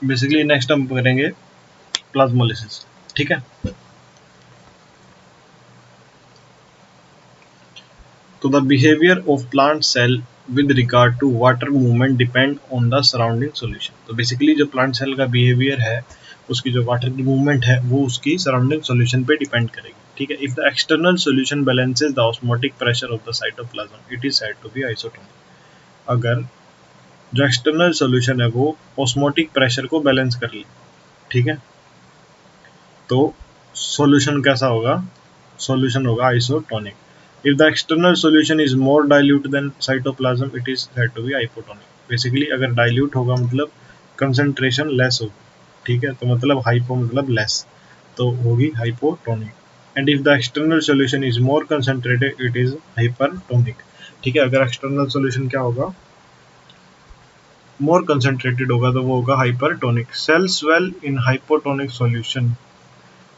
Basically next हम करेंगे plasmolysis, ठीक है। तो the behaviour of plant cell with regard to water movement depend on the surrounding solution. तो बेसिकली जो प्लांट सेल का बिहेवियर है, उसकी जो वाटर की मूवमेंट है, वो उसकी सराउंडिंग सॉल्यूशन पे डिपेंड करेगी, ठीक है। If the external solution balances the osmotic pressure of the cytoplasm it is said to be isotonic. अगर जो एक्सटर्नल सॉल्यूशन है वो ऑस्मोटिक प्रेशर को बैलेंस कर ले, ठीक है, तो सॉल्यूशन कैसा होगा? सॉल्यूशन होगा isotonic. If the external solution is more dilute than cytoplasm it is said to be hypotonic. Basically अगर डाइल्यूट होगा मतलब कंसंट्रेशन लेस होगी, ठीक है, तो मतलब हाइपो मतलब लेस, तो होगी hypotonic. And if the external solution is more concentrated it is hypertonic, ठीक है। अगर एक्सटर्नल सॉल्यूशन क्या होगा? मोर कंसंट्रेटेड होगा तो वो होगा hypertonic. Cell swell in hypotonic solution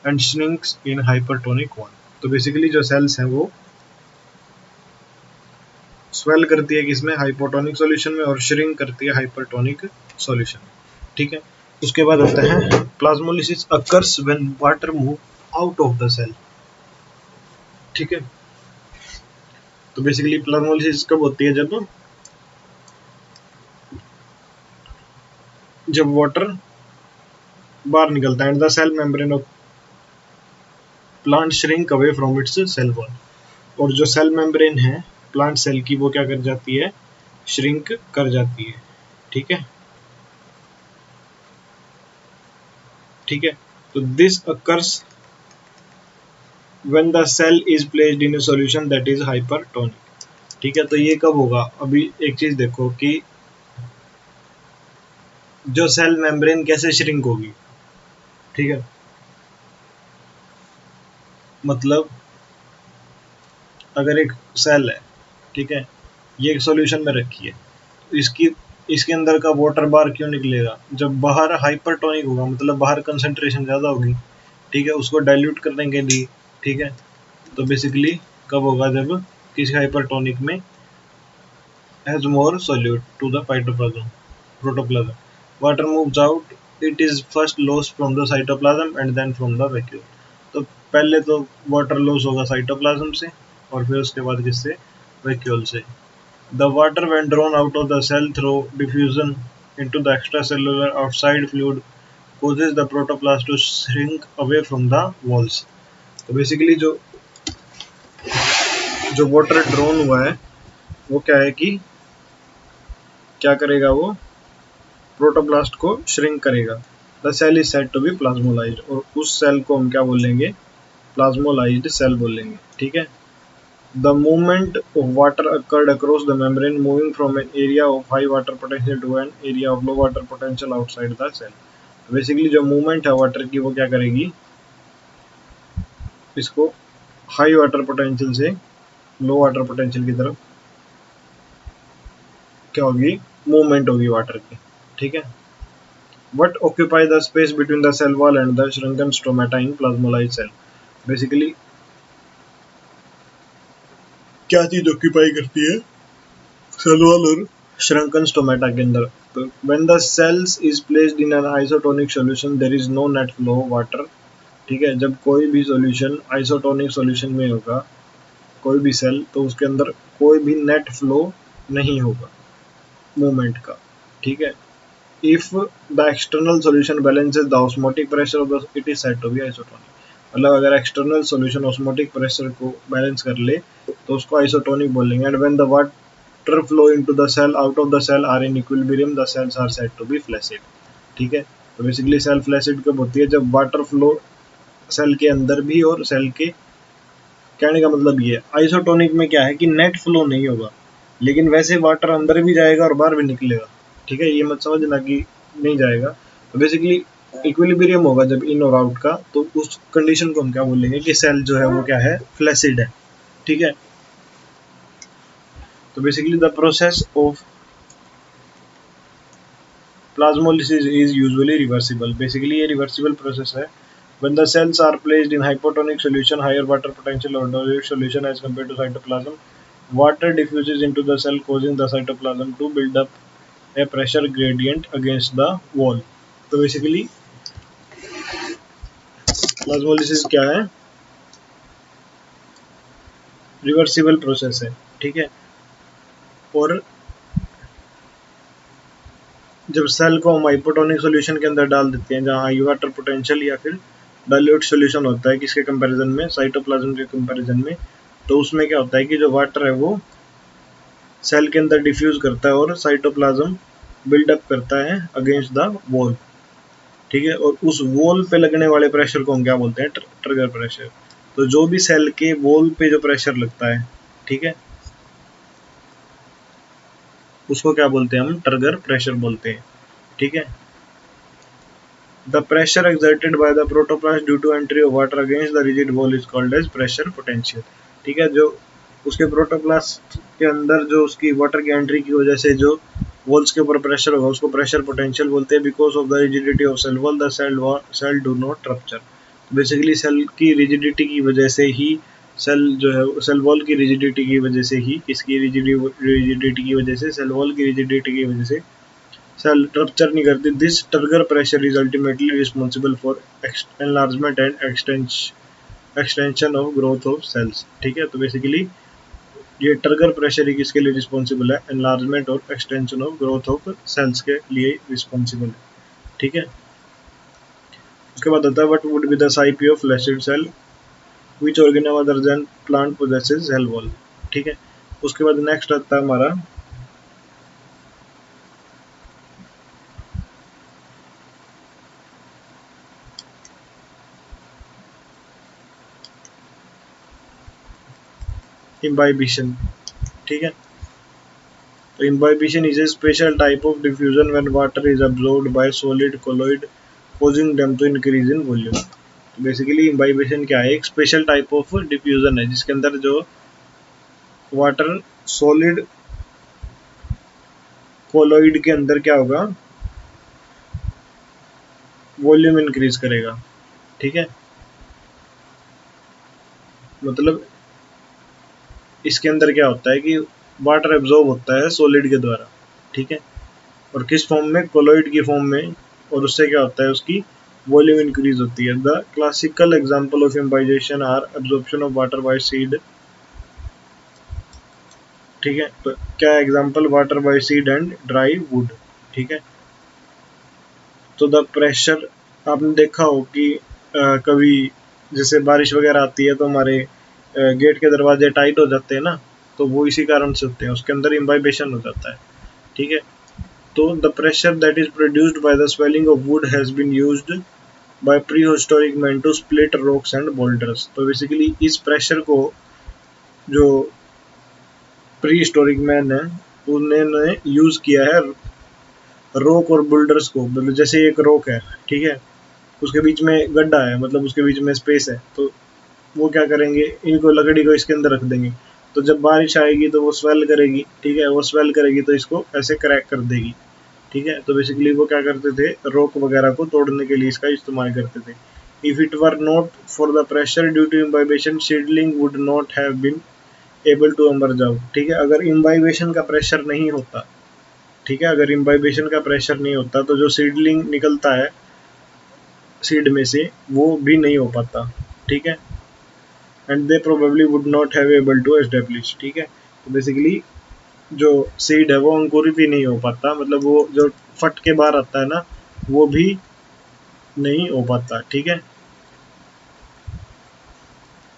and shrinks in hypertonic one. तो बेसिकली जो सेल्स हैं वो स्वेल करती है किसमें? हाइपोटोनिक सॉल्यूशन में, और श्रिंक करती है हाइपरटोनिक सॉल्यूशन में, ठीक है। उसके बाद होता है plasmolysis occurs when water move out of the cell, ठीक है। तो बेसिकली प्लाज्मोलिसिस कब होती है? जब वाटर बाहर निकलता है and the cell membrane of plant shrink away from its cell wall. और जो सेल मेम्ब्रेन है प्लांट सेल की, वो क्या कर जाती है? श्रिंक कर जाती है, ठीक है, ठीक है। तो this occurs when the cell is placed in a solution that is hypertonic, ठीक है। तो ये कब होगा? अभी एक चीज देखो कि जो सेल मेम्ब्रेन कैसे श्रिंक होगी, ठीक है, मतलब अगर एक सेल है, ठीक है, ये एक सॉल्यूशन में रखी है, तो इसके अंदर का वाटर बाहर क्यों निकलेगा? जब बाहर हाइपरटोनिक होगा मतलब बाहर कंसंट्रेशन ज़्यादा होगी, ठीक है, उसको डाइल्यूट करने के लिए, ठीक है। तो बेसिकली कब होगा? जब किसी हाइपरटोनिक में has more solute to the protoplasm. Water moves out. It is first lost from the cytoplasm and then from the vacuole. तो पहले तो वाटर लॉस होगा साइटोप्लाज्म से, और फिर उसके बाद किससे? वैक्यूल से। The water when drawn out of the cell through diffusion into the extracellular outside fluid causes the protoplast to shrink away from the walls. तो बेसिकली जो वाटर ड्रॉन हुआ है वो क्या है कि क्या करेगा? वो प्रोटोप्लास्ट को श्रिंक करेगा। The cell is said to be plasmolysed, और उस सेल को हम क्या बोलेंगे? प्लाज्मोलाइज्ड सेल बोलेंगे, ठीक है। The movement of water occurred across the membrane moving from an area of high water potential to an area of low water potential outside the cell. Basically जो मूवमेंट है water की वो क्या करेगी? इसको हाई वाटर पोटेंशियल से लो water potential की तरफ क्या होगी? मूवमेंट होगी वाटर की, ठीक है। What occupy the space between the cell wall and the shrunken stomata in plasmolized cell? Basically क्या चीज ऑक्यूपाई करती है सेल वॉल और shrunken stomata के अंदर? तो when the cells is placed in an isotonic solution there is no net flow of water, ठीक है। जब कोई भी सॉल्यूशन आइसोटोनिक सॉल्यूशन में होगा, कोई भी सेल, तो उसके अंदर कोई भी नेट फ्लो नहीं होगा मूवमेंट का, ठीक है। If the external solution balances the osmotic pressure of the it is said to be isotonic. मतलब अगर एक्सटर्नल सॉल्यूशन ऑस्मोटिक प्रेशर को बैलेंस कर ले तो उसको आइसोटोनिक बोलेंगे। And when the water flow into the cell out of the cell are in equilibrium the cells are said to be flaccid, ठीक है। तो बेसिकली सेल फ्लैसिड कब होती है? जब वाटर फ्लो सेल के अंदर भी और सेल के, कहने का मतलब ये है आइसोटोनिक में क्या है कि नेट फ्लो नहीं होगा, लेकिन वैसे वाटर अंदर भी जाएगा और बाहर भी निकलेगा, ठीक है। ये मत समझना कि नहीं जाएगा। तो बेसिकली इक्विलिब्रियम होगा जब इन और आउट का, तो उस कंडीशन को हम क्या बोलेंगे कि सेल जो है वो क्या है? फ्लैसिड है, ठीक है। तो basically the process of plasmolysis is usually reversible. Basically ये रिवर्सिबल प्रोसेस है। When the cells are placed in hypotonic solution, higher water potential or dilute solution as compared to cytoplasm, water diffuses into the cell causing the cytoplasm to build up a pressure gradient against the wall. तो basically plasmolysis क्या है, reversible process है, ठीक है। और जब cell को हम हाइपोटोनिक सॉल्यूशन के अंदर डाल देते हैं जहाँ हाई वाटर पोटेंशियल या फिर डाइल्यूट सॉल्यूशन होता है किसके कंपैरिजन में, साइटोप्लाज्म के कंपैरिजन में, तो उसमें क्या होता है कि जो वाटर है वो सेल के अंदर डिफ्यूज करता है और साइटोप्लाज्म बिल्डअप करता है अगेंस्ट द वॉल, ठीक है। और उस वॉल पे लगने वाले प्रेशर को हम क्या बोलते हैं, ट्रिगर प्रेशर। तो जो भी सेल के वॉल पे जो प्रेशर लगता है, ठीक है, उसको क्या बोलते हैं हम, ट्रिगर प्रेशर बोलते हैं, ठीक है। The pressure exerted by the protoplast due to entry of water against the rigid wall is called as pressure potential, ठीक है। जो उसके प्रोटोप्लास्ट के अंदर जो उसकी वाटर की एंट्री की वजह से जो वॉल्स के ऊपर प्रेशर होगा उसको प्रेशर पोटेंशियल बोलते हैं। Because of the rigidity of cell wall the cell do not rupture. Basically cell की रिजिडिटी की वजह से ही सेल जो है, सेल वॉल की रिजिडिटी की वजह से ही, किसकी रिजिडिटी की वजह से, सेल वॉल की रिजिडिटी की वजह से सेल रप्चर नहीं करती। This turgor pressure is ultimately responsible for enlargement and extension of growth of cells, ठीक है। तो बेसिकली ये ट्रिगर प्रेशर ही किसके लिए रिस्पॉन्सिबल है, एनलार्जमेंट और extension of growth of cells के लिए रिस्पॉन्सिबल है, ठीक है। उसके बाद आता है व्हाट वुड बी द साइपी of flaccid cell which organism other than plant possesses cell wall, ठीक है। उसके बाद नेक्स्ट आता है हमारा इम्बाइबिशन, ठीक है। तो imbibition is a special type of diffusion when water is absorbed by solid colloid causing them to increase in volume। तो बेसिकली imbibition क्या है, एक स्पेशल टाइप ऑफ डिफ्यूजन है जिसके अंदर जो वाटर सॉलिड कोलोइड के अंदर क्या होगा, वॉल्यूम इंक्रीज करेगा, ठीक है। मतलब इसके अंदर क्या होता है कि वाटर एब्जॉर्ब होता है सॉलिड के द्वारा, ठीक है। और किस फॉर्म में, कोलोइड की फॉर्म में, और उससे क्या होता है, उसकी वॉल्यूम इंक्रीज होती है। The classical example of imbibition or absorption of water by seed, ठीक है। तो क्या example, water by seed and dry wood, ठीक है। तो द प्रेशर, आपने देखा हो कि कभी जैसे बारिश वगैरह आती है तो हमारे गेट के दरवाजे टाइट हो जाते हैं ना, तो वो इसी कारण से होते हैं, उसके अंदर इम्बाइबेशन हो जाता है, ठीक है। तो the pressure that is produced by the swelling of wood has been used by prehistoric man to split rocks and boulders. तो बेसिकली इस प्रेशर को जो प्री हिस्टोरिक मैन है उन्होंने यूज किया है रॉक और बोल्डर्स को। मतलब जैसे एक रॉक है, ठीक है, उसके बीच में गड्ढा है, मतलब उसके बीच में स्पेस है, तो वो क्या करेंगे, इनको लकड़ी को इसके अंदर रख देंगे, तो जब बारिश आएगी तो वो स्वेल करेगी, ठीक है, वो स्वेल करेगी तो इसको ऐसे क्रैक कर देगी, ठीक है। तो बेसिकली वो क्या करते थे, रॉक वगैरह को तोड़ने के लिए इसका इस्तेमाल करते थे। If it were not for the pressure due to imbibition seedling would not have been able to emerge out, ठीक है। अगर इम्बाइबेशन का प्रेशर नहीं होता, ठीक है, अगर इम्बाइबेशन का प्रेशर नहीं होता तो जो सीडलिंग निकलता है सीड में से वो भी नहीं हो पाता, ठीक है। And they probably would not have able to establish, ठीक है। तो बेसिकली जो सीड है वो अंकुरित ही नहीं हो पाता, मतलब वो जो फट के बाहर आता है ना, वो भी नहीं हो पाता, ठीक है।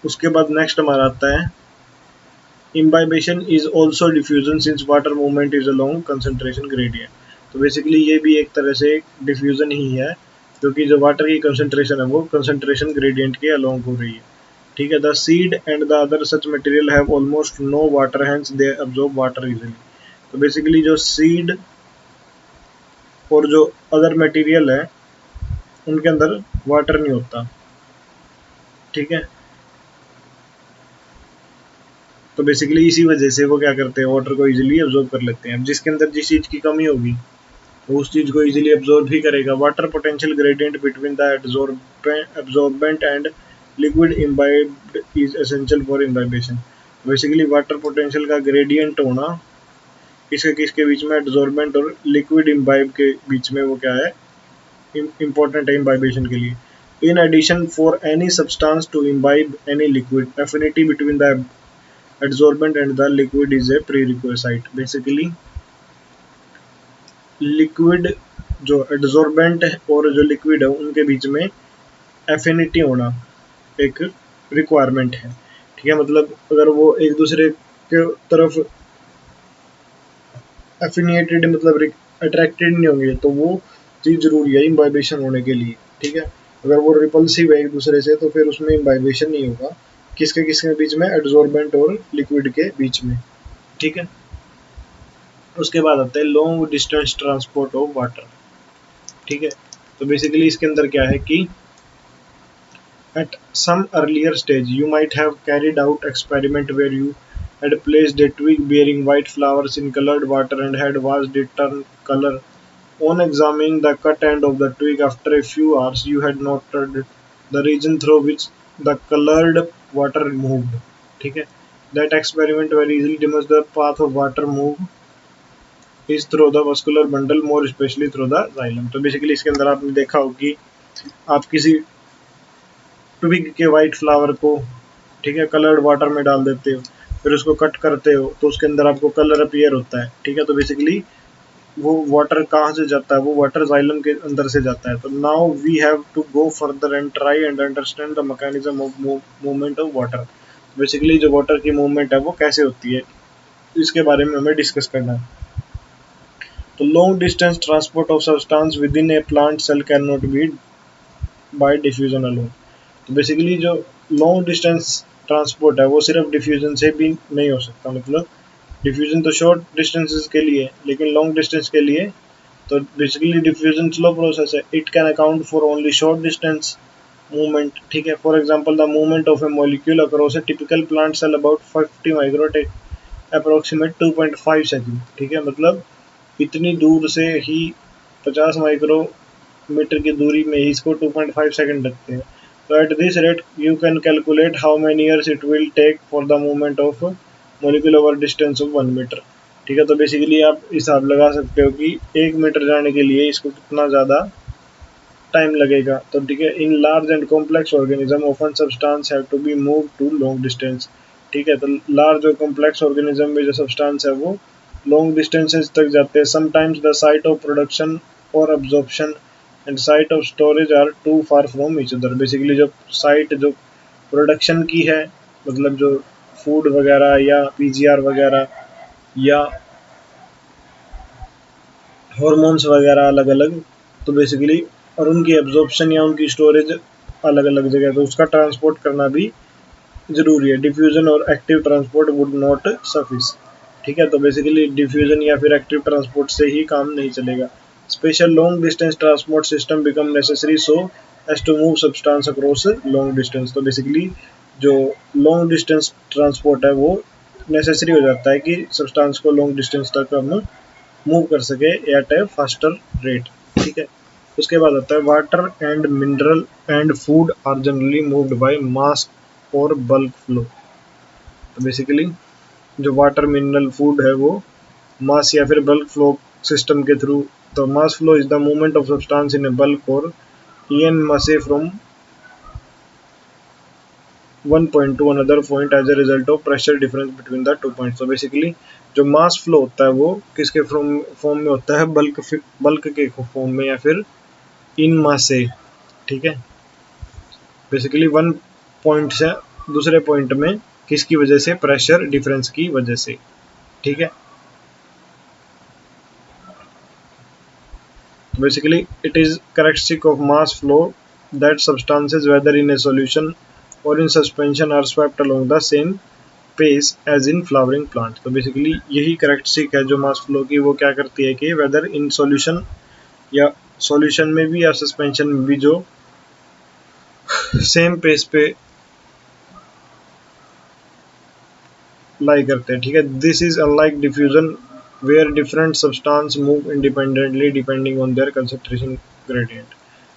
उसके बाद नेक्स्ट हमारा आता है imbibition is also diffusion since water movement is along concentration gradient. तो बेसिकली ये भी एक तरह से डिफ्यूजन ही है, क्योंकि जो वाटर की कंसंट्रेशन है वो कंसंट्रेशन ग्रेडियंट के अलोंग हो रही है, ठीक है। The seed and the other such material have almost no water hence they absorb water easily. तो बेसिकली जो सीड और जो अदर मटेरियल है उनके अंदर वाटर नहीं होता, ठीक है। तो बेसिकली इसी वजह से वो क्या करते हैं, वाटर को इजीली अब्सॉर्ब कर लेते हैं। अब जिसके अंदर जिस चीज़ की कमी होगी वो उस चीज़ को इजीली अब्सॉर्ब भी करेगा। Water potential gradient between the absorbent and liquid imbibed is essential for imbibition. Basically water potential का ग्रेडियंट होना किसके किसके बीच में, एब्सॉर्बेंट और लिक्विड इम्बाइब के बीच में, वो क्या है, इम्पोर्टेंट है इम्बाइबेशन के लिए। In addition for any substance to imbibe any liquid affinity between the adsorbent and the liquid is a prerequisite. Basically liquid जो एडजॉर्बेंट है और जो लिक्विड है उनके बीच में एफिनिटी होना एक रिक्वायरमेंट है। ठीक है, मतलब अगर वो एक दूसरे के तरफ एफिनिएटेड मतलब अट्रैक्टेड नहीं होंगे तो वो चीज़ जरूरी है इम्बाइबेशन होने के लिए। ठीक है, अगर वो रिपल्सिव है एक दूसरे से तो फिर उसमें इम्बाइबेशन नहीं होगा। किसके किसके बीच में, एडजॉर्बेंट और लिक्विड के बीच में। ठीक है, उसके बाद आता है long distance transport of water. ठीक है, तो बेसिकली इसके अंदर क्या है कि at some earlier stage, you might have carried out experiment where you had placed a twig bearing white flowers in colored water and had watched it turn color. On examining the cut end of the twig after a few hours, you had noted the region through which the colored water moved. ठीक है, that experiment very easily demonstrates the path of water move is through the vascular bundle, more especially through the xylem. तो basically इसके अंदर आपने देखा हो कि आप किसी ट्विग के वाइट फ्लावर को, ठीक है, कलर्ड वाटर में डाल देते हो, फिर उसको कट करते हो तो उसके अंदर आपको कलर अपीयर होता है। ठीक है, तो बेसिकली वो वाटर कहाँ से जाता है, वो वाटर जाइलम के अंदर से जाता है। तो now we have to go further and try and understand the mechanism of movement of water. Basically जो वाटर की मूवमेंट है वो कैसे होती है, इसके बारे में हमें डिस्कस करना है। तो long distance transport of substance within a plant cell can not be by diffusion alone. तो बेसिकली जो लॉन्ग डिस्टेंस ट्रांसपोर्ट है वो सिर्फ डिफ्यूजन से भी नहीं हो सकता। मतलब डिफ्यूजन तो शॉर्ट डिस्टेंसेस के लिए, लेकिन लॉन्ग डिस्टेंस के लिए तो बेसिकली डिफ्यूजन स्लो प्रोसेस है। It can account for only short distance movement. ठीक है, for example the movement of a molecule across a typical plant cell about 50 micro take approximate 2.5 second. ठीक है, मतलब इतनी दूर से ही 50 माइक्रो मीटर की दूरी में ही इसको 2.5 सेकंड लगते हैं। तो at this rate you can calculate how many years it will take for the movement of molecule over distance of 1 metre. ठीक है, तो बेसिकली आप हिसाब लगा सकते हो कि 1 मीटर जाने के लिए इसको कितना ज़्यादा टाइम लगेगा। तो ठीक है, in large and complex organism often substance have to be move to long distance. ठीक है, तो लार्ज और कॉम्प्लेक्स ऑर्गेनिज्म में जो सब्सटेंस है वो लॉन्ग डिस्टेंसेस तक जाते हैं। Sometimes the site of production और absorption and site of storage are too far from each other. Basically जो साइट जो प्रोडक्शन की है, मतलब जो फूड वगैरह या पीजीआर वगैरह या हॉर्मोन्स वगैरह अलग अलग, तो बेसिकली और उनकी एब्जॉर्प्शन या उनकी स्टोरेज अलग अलग जगह, तो उसका ट्रांसपोर्ट करना भी जरूरी है। डिफ्यूजन और active transport would not suffice. ठीक है, तो बेसिकली डिफ्यूजन या फिर एक्टिव ट्रांसपोर्ट से ही काम नहीं चलेगा। Special long distance transport system become necessary so as to move substance across long distance. तो बेसिकली जो लॉन्ग डिस्टेंस ट्रांसपोर्ट है वो नेसेसरी हो जाता है कि सब्सटेंस को लॉन्ग डिस्टेंस तक हम मूव कर सके एट ए फास्टर रेट। ठीक है, उसके बाद आता है water and mineral and food are generally moved by mass और बल्क फ्लो। तो बेसिकली जो वाटर मिनरल फूड है वो मास या फिर बल्क फ्लो सिस्टम के थ्रू। तो mass flow is the movement of substance in a bulk और en masse from one point to another point as a result of pressure difference between the two points. तो basically जो mass flow होता है वो किसके form में होता है, बल्क के फॉर्म में या फिर इन मासे। ठीक है, बेसिकली वन पॉइंट से दूसरे पॉइंट में किसकी वजह से, प्रेशर डिफरेंस की वजह से। ठीक है, basically it is characteristic of mass flow that substances whether in a solution or in suspension are swept along the same pace as in flowering plant। तो बेसिकली यही करेक्टरिस्टिक है जो मास फ्लो की, वो क्या करती है कि वेदर इन सॉल्यूशन या सॉल्यूशन में भी या सस्पेंशन में भी जो सेम पेस पे लाई करते हैं। ठीक है, this is unlike diffusion where different substance move independently depending on their concentration gradient.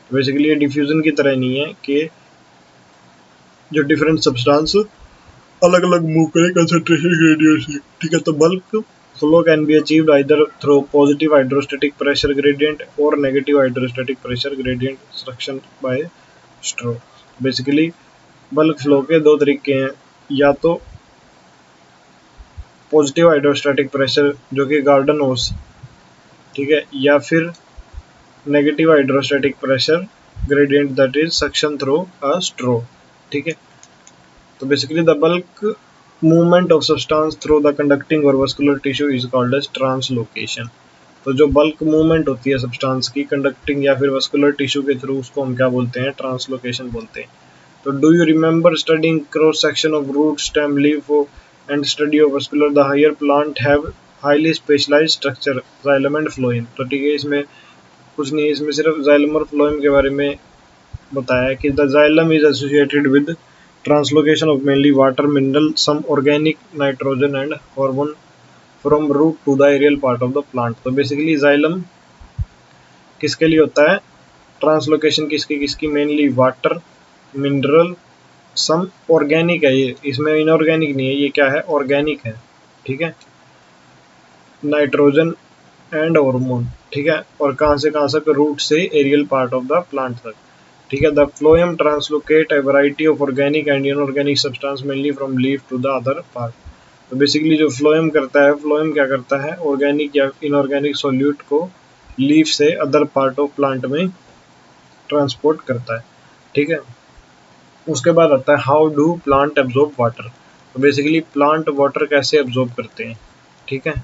Basically ये डिफ्यूजन की तरह नहीं है कि जो डिफरेंट सब्सटेंस अलग अलग मूव करें कंसंट्रेशन ग्रेडियंट से। ठीक है, तो bulk Flow can be achieved either through positive hydrostatic pressure gradient or negative hydrostatic pressure gradient suction by straw. Basically bulk flow के दो तरीके हैं, या तो पॉजिटिव हाइड्रोस्टैटिक प्रेशर जो कि गार्डन होस, ठीक है, या फिर negative hydrostatic pressure gradient that is suction through a straw, ठीक है। तो basically the bulk movement of substance through the conducting और vascular tissue is called as translocation. तो जो बल्क मूवमेंट होती है सब्सटेंस की कंडक्टिंग या फिर वस्कुलर टिश्यू के थ्रू, उसको हम क्या बोलते हैं, ट्रांसलोकेशन बोलते हैं। तो do you remember studying cross section of root stem leaf and study of vascular the higher plant have highly specialised structure xylem and phloem. तो ठीक है, इसमें कुछ नहीं है, इसमें सिर्फ जाइलम और फ्लोएम के बारे में बताया कि the xylem is associated with translocation of mainly water mineral some organic nitrogen and hormone from root to the aerial part of the plant. तो बेसिकली जाइलम किसके लिए होता है, ट्रांसलोकेशन किसकी किसकी, mainly water mineral some organic है, ये इसमें इनऑर्गेनिक नहीं है, ये क्या है, ऑर्गेनिक है, ठीक है, नाइट्रोजन एंड हार्मोन, ठीक है, और कहाँ से कहाँ तक, रूट से aerial part of the plant तक, ठीक है। The phloem translocate a variety of organic and inorganic substance mainly from leaf to the other part. तो बेसिकली जो फ्लोएम करता है, फ्लोएम क्या करता है, ऑर्गेनिक या इनऑर्गेनिक सॉल्यूट को लीफ से अदर पार्ट ऑफ प्लांट में ट्रांसपोर्ट करता है, ठीक है। उसके बाद आता है how do plant absorb water. तो बेसिकली प्लांट वाटर कैसे एब्जॉर्ब करते हैं, ठीक है।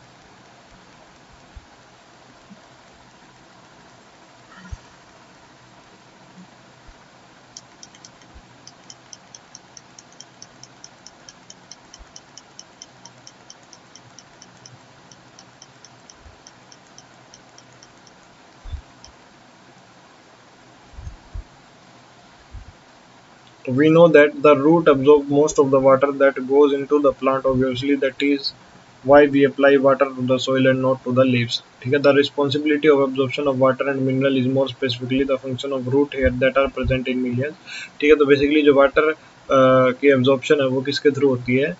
We know that the root absorbs most of the water that goes into the plant, obviously that is why we apply water to the soil and not to the leaves, ठीक है। The responsibility of absorption of water and mineral is more specifically the function of root hair that are present in millions, ठीक है। तो basically जो water की absorption है वो किसके थ्रू होती है,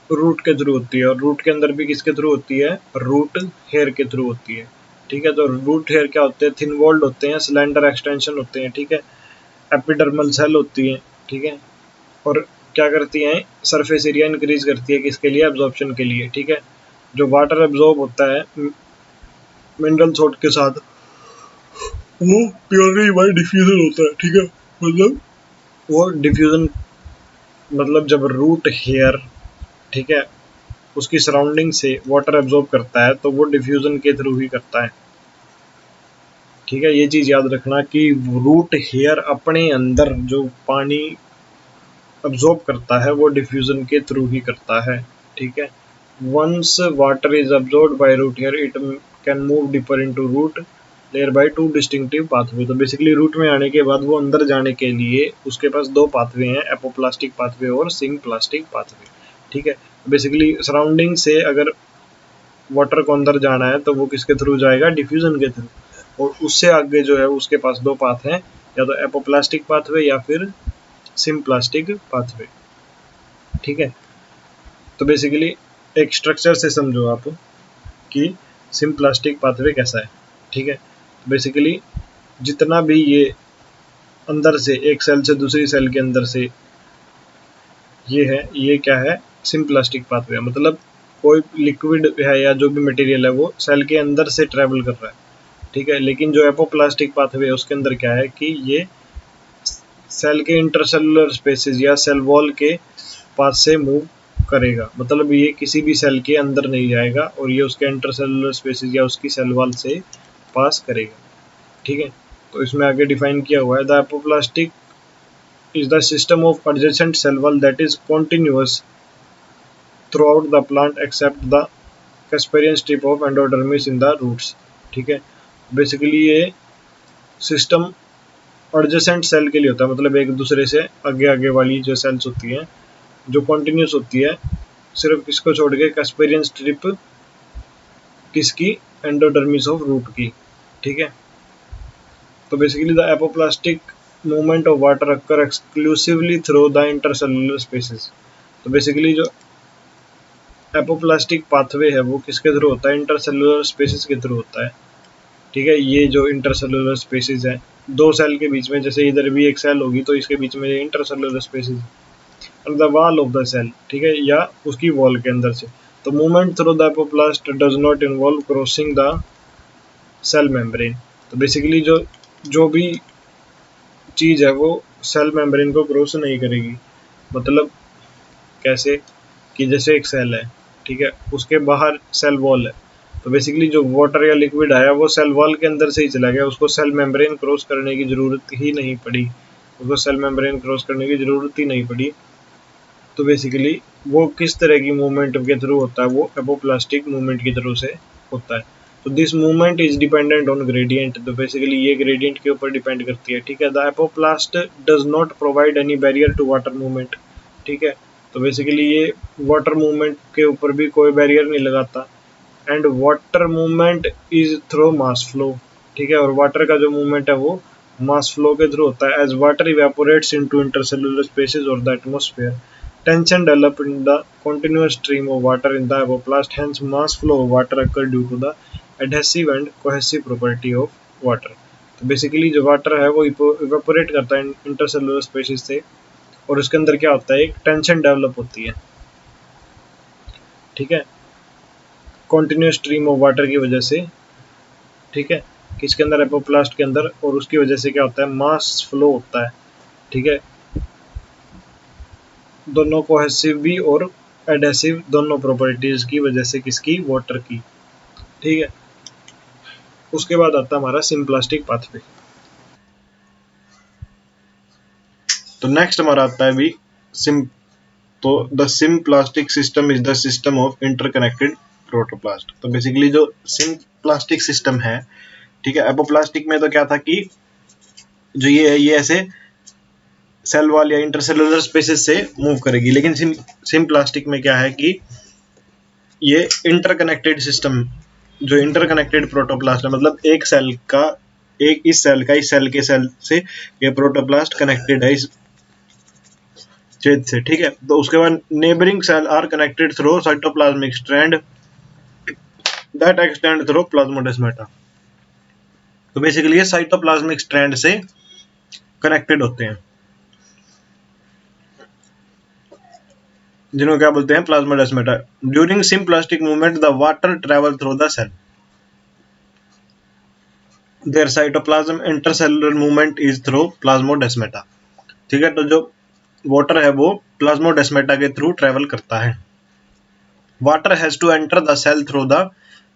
रूट के थ्रू होती है, और रूट के अंदर भी किसके थ्रू होती है, रूट हेयर के थ्रू होती है, ठीक है। तो रूट हेयर क्या होते हैं, थिन वॉल्ड होते हैं, सिलेंडर एक्सटेंशन होते हैं, ठीक है, एपिडर्मल सेल होती है, ठीक है, और क्या करती हैं, सरफेस एरिया इंक्रीज करती है किसके लिए, एब्जॉर्प्शन के लिए, ठीक है। जो वाटर एब्जॉर्ब होता है मिनरल सॉल्ट के साथ, वो प्योरली बाय डिफ्यूजन होता है, ठीक है। मतलब वो डिफ्यूजन, मतलब जब रूट हेयर, ठीक है, उसकी सराउंडिंग से वाटर एब्जॉर्ब करता है तो वो डिफ्यूजन के थ्रू ही करता है, ठीक है। ये चीज याद रखना कि रूट हेयर अपने अंदर जो पानी अब्जॉर्ब करता है वो डिफ्यूजन के थ्रू ही करता है, ठीक है। Once water is absorbed by root hair it can move deeper into root layer by two distinctive pathway. तो बेसिकली रूट में आने के बाद वो अंदर जाने के लिए उसके पास दो पाथवे हैं, एपोप्लास्टिक पाथवे और सिंप्लास्टिक पाथवे, ठीक है। बेसिकली सराउंडिंग से अगर वाटर को अंदर जाना है तो वो किसके थ्रू जाएगा, डिफ्यूजन के थ्रू, और उससे आगे जो है उसके पास दो पाथ हैं, या तो एपोप्लास्टिक पाथवे या फिर सिंप्लास्टिक पाथवे, ठीक है। तो बेसिकली एक स्ट्रक्चर से समझो आप कि सिंप्लास्टिक पाथवे कैसा है, ठीक है। बेसिकली जितना भी ये अंदर से एक सेल से दूसरी सेल के अंदर से ये है, ये क्या है, सिंप्लास्टिक पाथवे, मतलब कोई लिक्विड है या जो भी मटेरियल है वो सेल के अंदर से ट्रेवल कर रहा है, ठीक है। लेकिन जो एपोप्लास्टिक पाथवे है उसके अंदर क्या है कि ये सेल के इंटरसेलुलर स्पेसेस या सेल वॉल के पास से मूव करेगा, मतलब ये किसी भी सेल के अंदर नहीं जाएगा और ये उसके इंटरसेलुलर स्पेसेस या उसकी सेल वॉल से पास करेगा, ठीक है। तो इसमें आगे डिफाइन किया हुआ है, the apoplastic is the system of adjacent cell wall that is continuous throughout the plant except the Casparian strip of endodermis in the roots, ठीक है। बेसिकली ये सिस्टम एडजेसेंट सेल के लिए होता है, मतलब एक दूसरे से आगे आगे वाली जो सेल्स होती हैं जो कॉन्टिन्यूस होती है, सिर्फ किसको छोड़ के, कैस्पेरियन स्ट्रिप किसकी, एंडोडर्मिस ऑफ रूट की, ठीक है। तो basically the apoplastic movement of water occur exclusively through the intercellular spaces. तो बेसिकली जो एपोप्लास्टिक पाथवे है वो किसके थ्रू होता है, इंटरसेलुलर स्पेसिस के थ्रू होता है। ठीक है, ये जो इंटरसेलुलर स्पेसिस है दो सेल के बीच में, जैसे इधर भी एक सेल होगी तो इसके बीच में इंटरसेलुलर स्पेसिस और the wall of the cell, ठीक है, या उसकी वॉल के अंदर से। तो movement through the apoplast does not involve crossing the cell membrane. तो बेसिकली जो जो भी चीज़ है वो सेल मेम्ब्रेन को क्रॉस नहीं करेगी। मतलब कैसे कि जैसे एक सेल है, ठीक है, उसके बाहर सेल वॉल है, तो बेसिकली जो वाटर या लिक्विड आया वो सेल वॉल के अंदर से ही चला गया, उसको सेल मेम्ब्रेन क्रॉस करने की ज़रूरत ही नहीं पड़ी, उसको सेल मेम्ब्रेन क्रॉस करने की ज़रूरत ही नहीं पड़ी। तो बेसिकली वो किस तरह की मूवमेंट के थ्रू होता है, वो एपोप्लास्टिक मूवमेंट के थ्रू से होता है। तो this movement is dependent on gradient. तो बेसिकली ये ग्रेडियंट के ऊपर डिपेंड करती है, ठीक है। The apoplast does not provide any barrier to water movement, ठीक है। तो बेसिकली ये वाटर मूवमेंट के ऊपर भी कोई बैरियर नहीं लगाता। And water movement is through mass flow, ठीक है, और वाटर का जो मूवमेंट है वो मास फ्लो के थ्रू होता है। As water evaporates into intercellular spaces और the atmosphere, tension develop in the continuous stream of water in the evoplast, hence mass flow of water occur due to the adhesive and cohesive property of water। तो basically जो water है वो evaporate करता है intercellular spaces से, और उसके अंदर क्या होता है, एक टेंशन डेवलप होती है, ठीक है, कॉन्टिन्यूस स्ट्रीम ऑफ वाटर की वजह से, ठीक है, किसके अंदर, एपोप्लास्ट के अंदर, और उसकी वजह से क्या होता है, मास फ्लो होता है, ठीक है, दोनों कोहेसिव भी और एडेसिव दोनों प्रॉपर्टीज की वजह से, किसकी, वाटर की, ठीक है। उसके बाद आता है हमारा सिम्प्लास्टिक पाथवे। तो नेक्स्ट हमारा आता है भी सिम। तो the symplastic system is the system of interconnected protoplast. तो बेसिकली जो सिम्प्लास्टिक सिस्टम है, ठीक है, एपोप्लास्टिक में तो क्या था कि जो ये है ये ऐसे सेल वॉल या इंटरसेलुलर स्पेसेस से मूव करेगी, लेकिन सिम्प्लास्टिक में क्या है कि ये इंटरकनेक्टेड सिस्टम, जो इंटरकनेक्टेड प्रोटोप्लास्ट है, मतलब एक सेल का, एक इस सेल के सेल से ये प्रोटोप्लास्ट कनेक्टेड है इस छेद से, ठीक है। तो उसके बाद neighbouring cell are connected through cytoplasmic strand that extend through plasmodesmata. तो बेसिकली ये साइटोप्लाज्मिक स्ट्रैंड से कनेक्टेड होते हैं, जिन्हों क्या बोलते हैं, plasmodesmata. During symplastic movement the water travel through the cell, their cytoplasm intercellular movement is through plasmodesmata, ठीक है। तो जो वाटर है वो प्लाज्मोडेस्माटा के थ्रू ट्रेवल करता है। Water has to enter the cell through the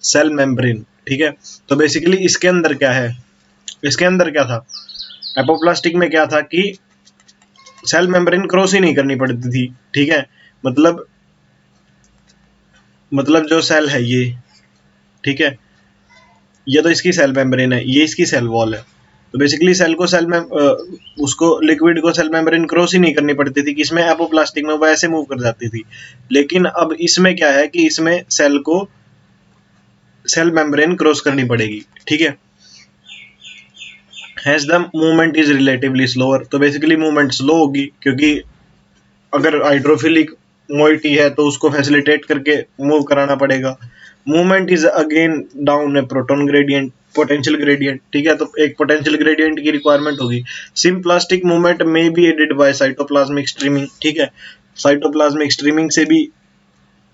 cell membrane, ठीक है। तो बेसिकली इसके अंदर क्या है, इसके अंदर क्या था, एपोप्लास्टिक में क्या था कि सेल मेम्ब्रेन क्रॉस ही नहीं करनी पड़ती थी, ठीक है। मतलब जो सेल है ये, ठीक है, ये तो इसकी सेल मेम्ब्रेन है, ये इसकी सेल वॉल है। तो बेसिकली सेल को उसको लिक्विड को सेल मेम्ब्रेन क्रॉस ही नहीं करनी पड़ती थी, किसमें, एपोप्लास्टिक में, वो ऐसे मूव कर जाती थी। लेकिन अब इसमें क्या है कि इसमें सेल को सेल मेम्ब्रेन क्रॉस करनी पड़ेगी, ठीक है। Has the movement is relatively slower. तो बेसिकली मूवमेंट स्लो होगी, क्योंकि अगर हाइड्रोफिलिक मोइटी है तो उसको फैसिलिटेट करके मूव कराना पड़ेगा। Movement is again down a proton gradient, potential gradient, ठीक है। तो एक पोटेंशियल ग्रेडियंट की रिक्वायरमेंट होगी। Symplastic movement may be aided by cytoplasmic streaming, ठीक है, साइटोप्लाज्मिक स्ट्रीमिंग से भी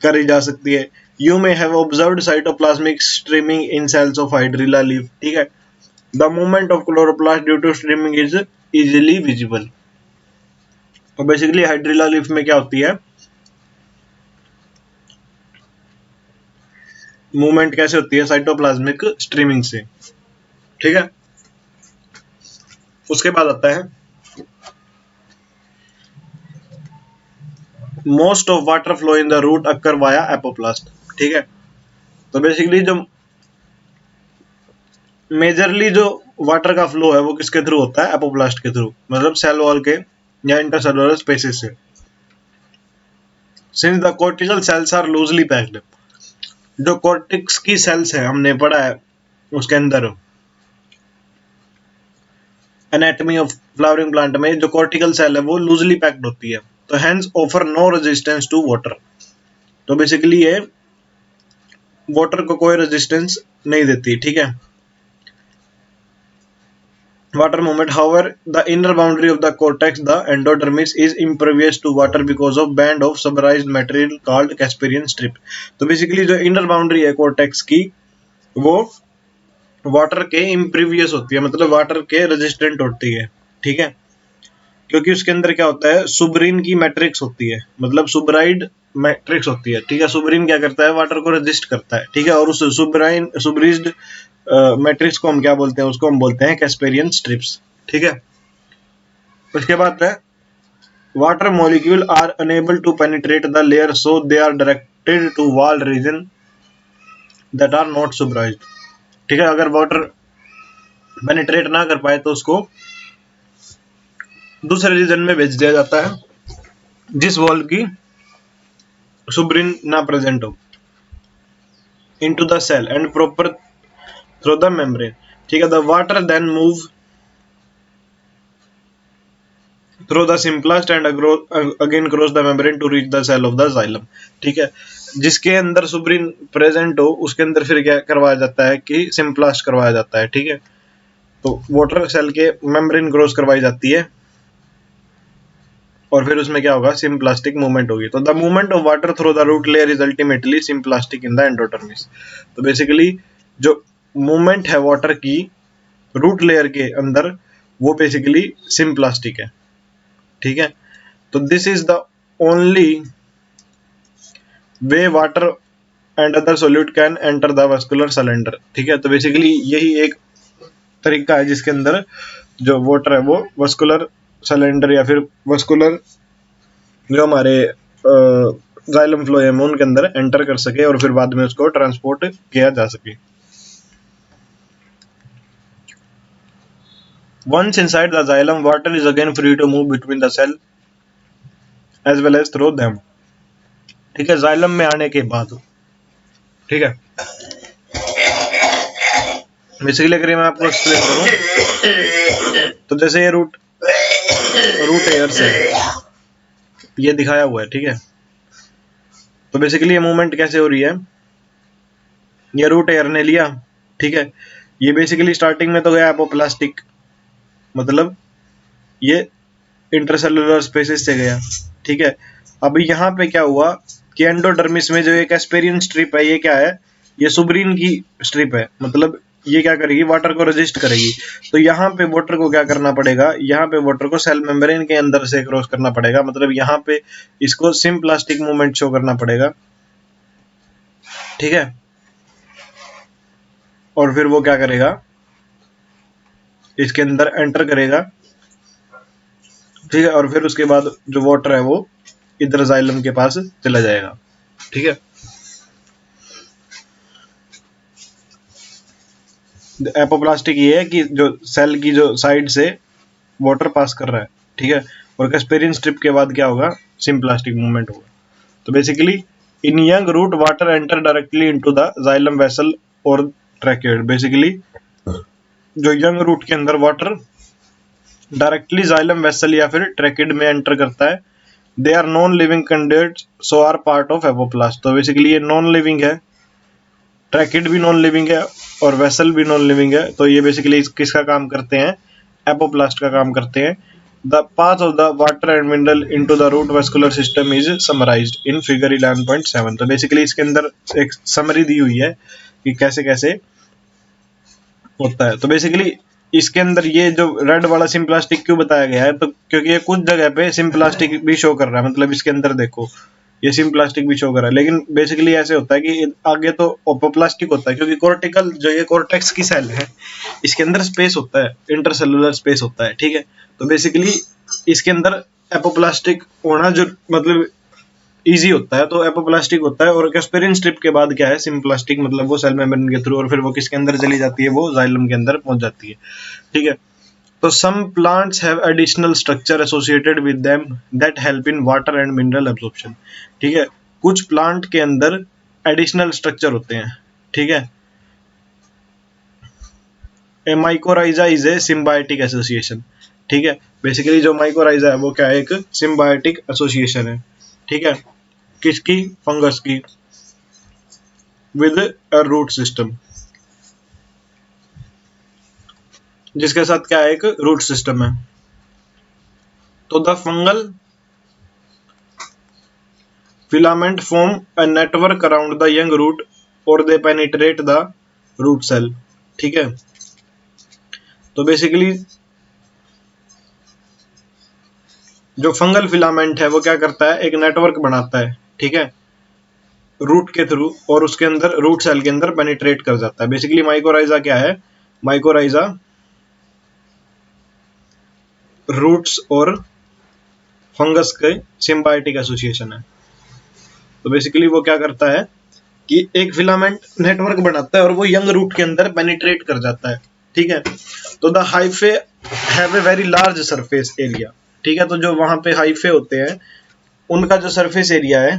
करी जा सकती है। You may have observed cytoplasmic streaming in cells of Hydrilla leaf, ठीक है। The movement of chloroplast due to streaming is easily visible. तो बेसिकली हाइड्रिला लीफ में क्या होती है, मूवमेंट कैसे होती है, साइटोप्लाज्मिक स्ट्रीमिंग से, ठीक है। उसके बाद आता है most of water flow in the root occur via apoplast, ठीक है। तो बेसिकली जो मेजरली जो वाटर का फ्लो है वो किसके थ्रू होता है, एपोप्लास्ट के थ्रू, मतलब सेल वॉल के या इंटरसेलुलर स्पेसेस से। Since the cortical cells are loosely packed, जो कॉर्टिक्स की सेल्स है हमने पढ़ा है उसके अंदर एनाटॉमी ऑफ फ्लावरिंग प्लांट में, जो कॉर्टिकल सेल है वो लूजली पैक्ड होती है, तो hence offer no resistance to water. तो बेसिकली ये वाटर को कोई रेजिस्टेंस नहीं देती, ठीक है। Water movement. However, the inner boundary of the cortex, the endodermis, is impervious to water because of band of submerized material called Casparian strip. तो basically जो इनर बाउंड्री है कॉर्टेक्स की वो वाटर के इम्प्रीवियस होती है, मतलब वाटर के रेजिस्टेंट होती है, ठीक है। क्योंकि उसके अंदर क्या होता है, सुब्रीन की मैट्रिक्स होती है, मतलब सुब्राइड मैट्रिक्स होती है, ठीक है। सुब्रीन क्या करता है, वाटर को रेजिस्ट करता है, ठीक है। और उस सुब्रीज्ड मैट्रिक्स को हम क्या बोलते हैं, उसको हम बोलते हैं कैस्पेरियन स्ट्रिप्स, ठीक है। उसके बाद है water molecule are unable to penetrate the layer so they are directed to wall region that are not suberized, ठीक है। अगर वाटर पेनिट्रेट ना कर पाए तो उसको दूसरे रीजन में भेज दिया जाता है जिस वॉल की सुब्रीन ना प्रेजेंट हो, into the cell and proper through the membrane, ठीक है। The water then move through the symplast and again cross the membrane to reach the cell of the xylem, ठीक है। जिसके अंदर सुब्रीन प्रेजेंट हो उसके अंदर फिर क्या करवाया जाता है कि सिम्प्लास्ट करवाया जाता है, ठीक है। तो वाटर सेल के मेम्ब्रेन क्रॉस करवाई जाती है और फिर उसमें क्या होगा, सिम्प्लास्टिक मूवमेंट होगी। तो the movement of water through the root layer is ultimately symplastic in the endodermis. तो बेसिकली जो मूवमेंट है वाटर की रूट लेयर के अंदर वो बेसिकली सिम्प्लास्टिक है, ठीक है। तो this is the only way water and other solute can enter the vascular cylinder, ठीक है। तो बेसिकली यही एक तरीका है जिसके अंदर जो वाटर है वो वस्कुलर सिलेंडर या फिर वस्कुलर जो हमारे जाइलम फ्लोएम है उनके अंदर एंटर कर सके और फिर बाद में उसको ट्रांसपोर्ट किया जा सके। Once inside the xylem, water is again free to move between the cell as well as through them, ठीक है। जाइलम में आने के बाद, ठीक है, बेसिकली अगर मैं आपको एक्सप्लेन करूं तो जैसे ये रूट एयर से ये दिखाया हुआ है, ठीक है। तो बेसिकली ये मूवमेंट कैसे हो रही है, ये रूट एयर ने लिया, ठीक है। ये बेसिकली स्टार्टिंग में तो गया एपोप्लास्टिक, मतलब ये इंटरसेलुलर स्पेसिस से गया, ठीक है। अब यहाँ पे क्या हुआ कि एंडोडर्मिस में जो एक एस्पेरियन स्ट्रिप है ये क्या है, ये सुब्रीन की स्ट्रिप है, मतलब ये क्या करेगी, वाटर को रेजिस्ट करेगी। तो यहाँ पे वाटर को क्या करना पड़ेगा, यहाँ पे वाटर को सेल मेम्ब्रेन के अंदर से क्रॉस करना पड़ेगा, मतलब यहाँ पे इसको सिम्प्लास्टिक मूवमेंट शो करना पड़ेगा, ठीक है। और फिर वो क्या करेगा, इसके अंदर एंटर करेगा, ठीक है। और फिर उसके बाद जो वाटर है वो इधर जाइलम के पास चला जाएगा, ठीक है। एपोप्लास्टिक ये है कि जो सेल की जो साइड से वाटर पास कर रहा है, ठीक है। और कैस्पेरियन स्ट्रिप के बाद क्या होगा, सिम्प्लास्टिक मूवमेंट होगा। तो basically in young root water enter directly into the xylem vessel और ट्रैकेड। बेसिकली जो यंग रूट के अंदर वाटर डायरेक्टली जाइलम वेसल या फिर ट्रैकेड में एंटर करता है। They are non living conducts so are part of apoplast. तो बेसिकली ये नॉन लिविंग है, ट्रैकेड भी नॉन लिविंग है और वेसल भी नॉन लिविंग है। तो ये बेसिकली किसका काम करते हैं, एपोप्लास्ट का काम करते हैं। The path of the water and mineral into the root vascular system is summarised in figure 11.7। तो बेसिकली इसके अंदर एक समरी दी हुई है कि कैसे कैसे होता है। तो बेसिकली इसके अंदर ये जो रेड वाला सिम्प्लास्टिक क्यों बताया गया है, तो क्योंकि ये कुछ जगह पे सिम्प्लास्टिक भी शो कर रहा है, मतलब इसके अंदर देखो ये सिम्प्लास्टिक भी शो कर रहा है। लेकिन बेसिकली ऐसे होता है कि आगे तो ओपोप्लास्टिक होता है, क्योंकि कॉर्टिकल जो ये कॉर्टेक्स की सेल है इसके अंदर स्पेस होता है, इंटरसेलुलर स्पेस होता है, ठीक है। तो बेसिकली इसके अंदर एपोप्लास्टिक होना जो मतलब इजी होता है, तो एपोप्लास्टिक होता है। और कैस्पेरियन स्ट्रिप के बाद क्या है, सिम्प्लास्टिक, मतलब वो सेल मेम्ब्रेन के थ्रू और फिर वो किसके अंदर चली जाती है, वो जाइलम के अंदर पहुंच जाती है, ठीक है। तो some plants have additional structure associated with them that help in water and mineral absorption, ठीक है। कुछ प्लांट के अंदर एडिशनल स्ट्रक्चर होते हैं, ठीक है। A mycorrhiza is a symbiotic association, ठीक है। बेसिकली जो माइकोराइजा है वो क्या है, एक सिम्बायोटिक एसोसिएशन है, ठीक है। किसकी? फंगस की, विद अ रूट सिस्टम, जिसके साथ क्या है? एक रूट सिस्टम है। तो the fungal filament form a network around the young root और they penetrate the root cell. ठीक है, तो बेसिकली जो फंगल फिलामेंट है वो क्या करता है? एक नेटवर्क बनाता है, ठीक है, रूट के थ्रू, और उसके अंदर रूट सेल के अंदर पेनिट्रेट कर जाता है। बेसिकली माइकोराइजा क्या है? माइकोराइजा रूट्स और फंगस के सिम्बायोटिक एसोसिएशन है। तो बेसिकली वो क्या करता है कि एक फिलामेंट नेटवर्क बनाता है और वो यंग रूट के अंदर पेनिट्रेट कर जाता है। ठीक है, तो the hyphae have a very large surface area. ठीक है, तो जो वहां पे हाइफे होते हैं उनका जो सरफेस एरिया है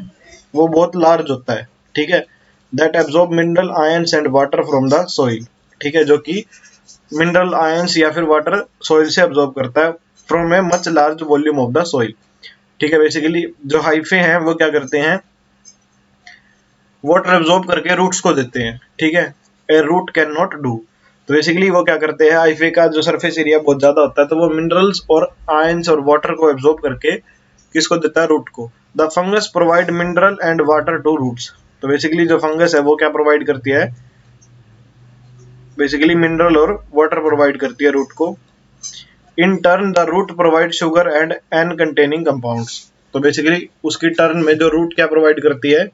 वो बहुत लार्ज होता है। ठीक है, that absorb mineral ions and water from the soil. ठीक है, जो कि मिनरल आयंस या फिर वाटर सोइल से एब्जॉर्ब करता है from a much large volume of the soil. ठीक है, बेसिकली जो हाइफे हैं वो क्या करते हैं? वाटर एब्जॉर्ब करके रूट्स को देते हैं। ठीक है, ए रूट कैन नॉट डू। तो बेसिकली वो क्या करते हैं? हाइफे का जो सरफेस एरिया बहुत ज्यादा होता है तो वो मिनरल्स और आयंस और वाटर को एब्जॉर्ब करके किसको देता है? रूट को। The fungus provide mineral and water to roots. तो बेसिकली जो फंगस है वो क्या प्रोवाइड करती है? बेसिकली मिनरल और वाटर प्रोवाइड करती है रूट को। In turn the root provide sugar and N containing compounds. तो बेसिकली उसकी टर्न में जो रूट क्या प्रोवाइड करती है?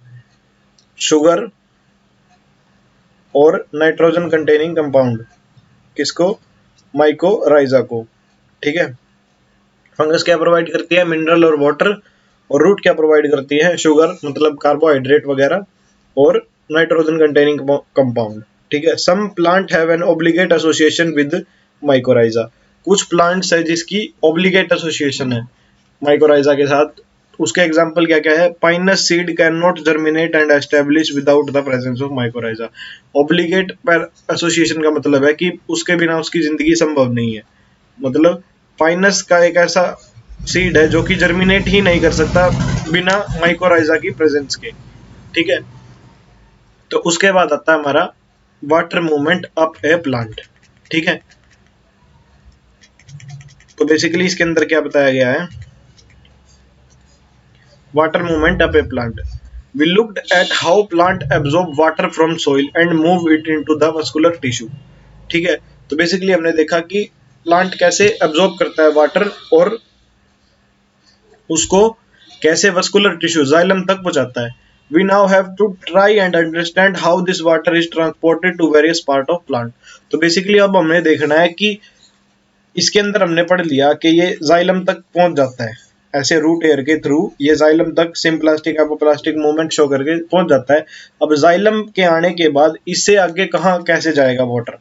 शुगर और नाइट्रोजन कंटेनिंग कंपाउंड। किसको? माइकोराइजा को। ठीक है, फंगस क्या प्रोवाइड करती है? मिनरल और वाटर, और रूट क्या प्रोवाइड करती है? शुगर मतलब कार्बोहाइड्रेट वगैरह, और नाइट्रोजन कंटेनिंग कंपाउंड। ठीक है, some plant have an obligate association with mycorrhiza. कुछ प्लांट्स है जिसकी ऑब्लिगेट एसोसिएशन है माइकोराइजा के साथ। उसके एग्जाम्पल क्या क्या है? Pinus seed can not germinate and establish without the presence of mycorrhiza. Obligate पर एसोसिएशन का मतलब है कि उसके बिना उसकी जिंदगी संभव नहीं है। मतलब पाइनस का एक ऐसा सीड है जो कि जर्मिनेट ही नहीं कर सकता बिना माइकोराइजा की प्रेजेंस के। ठीक है, तो उसके बाद आता है हमारा वाटर मूवमेंट अप ए प्लांट। ठीक है, तो बेसिकली इसके अंदर क्या बताया गया है? Water movement up A plant. We looked at how plant absorb water from soil and move it into the vascular tissue. ठीक है, तो बेसिकली हमने देखा कि प्लांट कैसे एब्जॉर्ब करता है वाटर और उसको कैसे वस्कुलर टिश्यू जाइलम तक पहुंचाता है। We now have to try and understand how this water is transported to various part of plant. तो बेसिकली अब हमें देखना है कि इसके अंदर हमने पढ़ लिया कि ये जाइलम तक पहुंच जाता है ऐसे रूट एयर के थ्रू, ये जाइलम तक सिम्प्लास्टिक एपोप्लास्टिक मूवमेंट शो करके पहुंच जाता है। अब जाइलम के आने के बाद इससे आगे कहाँ कैसे जाएगा वाटर?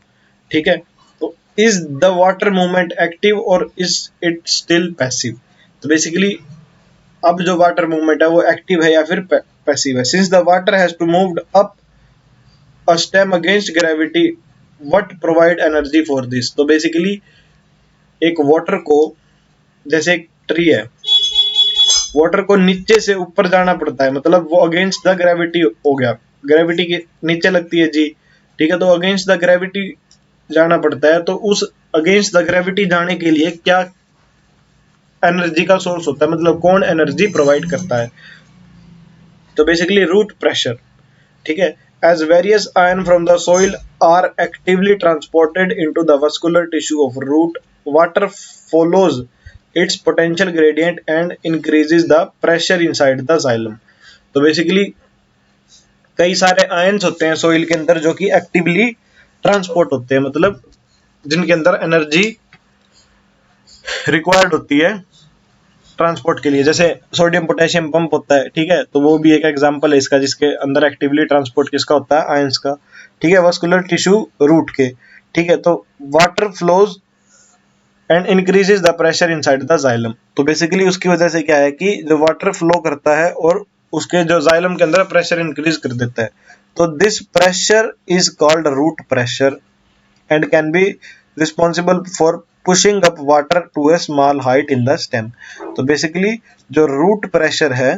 ठीक है, तो is the water movement active और इज इट स्टिल पैसिव? तो बेसिकली अब जो वाटर मूवमेंट है वो एक्टिव है या फिर पैसिव है। Since the water has to moved up a stem against gravity, what provide energy for this? तो बेसिकली एक वाटर को, जैसे एक ट्री है, वाटर को नीचे से ऊपर जाना पड़ता है, मतलब वो अगेंस्ट द ग्रेविटी हो गया, ग्रेविटी के नीचे लगती है जी। ठीक है, तो अगेंस्ट द ग्रेविटी जाना पड़ता है। तो उस अगेंस्ट द ग्रेविटी जाने के लिए क्या एनर्जी का सोर्स होता है, मतलब कौन एनर्जी प्रोवाइड करता है? तो बेसिकली रूट प्रेशर। ठीक है, as various ion from the soil are actively transported into the vascular tissue of root, water follows its potential gradient and increases the pressure inside the xylem. तो basically कई सारे ions होते हैं soil के अंदर जो कि एक्टिवली ट्रांसपोर्ट होते हैं, मतलब जिनके अंदर एनर्जी रिक्वायर्ड होती है ट्रांसपोर्ट के लिए। जैसे सोडियम पोटेशियम पंप होता है, ठीक है, तो वो भी एक एग्जांपल है इसका, जिसके अंदर एक्टिवली ट्रांसपोर्ट किसका होता है? आयंस का। ठीक है, वस्कुलर टिश्यू रूट के। ठीक है, तो water flows and increases the pressure inside the xylem. तो बेसिकली उसकी वजह से क्या है कि जो वाटर फ्लो करता है और उसके जो जाइलम के अंदर प्रेशर इंक्रीज कर देता है। तो this pressure is called root pressure and can be responsible for pushing up water to a small height in the stem. तो बेसिकली जो रूट प्रेशर है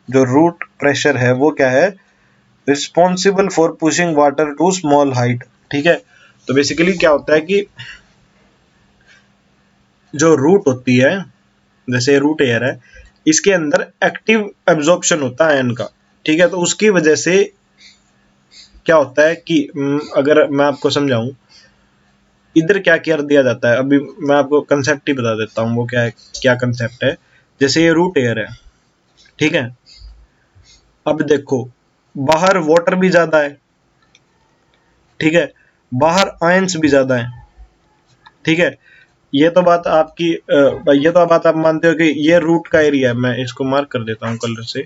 जो रूट प्रेशर है वो क्या है, responsible for pushing water to small height. ठीक है, तो बेसिकली क्या होता है कि जो रूट होती है, जैसे रूट एयर है, इसके अंदर एक्टिव एब्जॉर्प्शन होता है आयन का। ठीक है, तो उसकी वजह से क्या होता है कि अगर मैं आपको समझाऊं, इधर क्या कर दिया जाता है, अभी मैं आपको कंसेप्ट ही बता देता हूँ वो क्या है, क्या कंसेप्ट है। जैसे ये रूट एयर है, ठीक है, अब देखो बाहर वाटर भी ज्यादा है, ठीक है, बाहर आयंस भी ज्यादा है। ठीक है, ये तो बात आपकी ये तो बात आप मानते हो कि ये रूट का एरिया है। मैं इसको मार्क कर देता हूँ कलर से।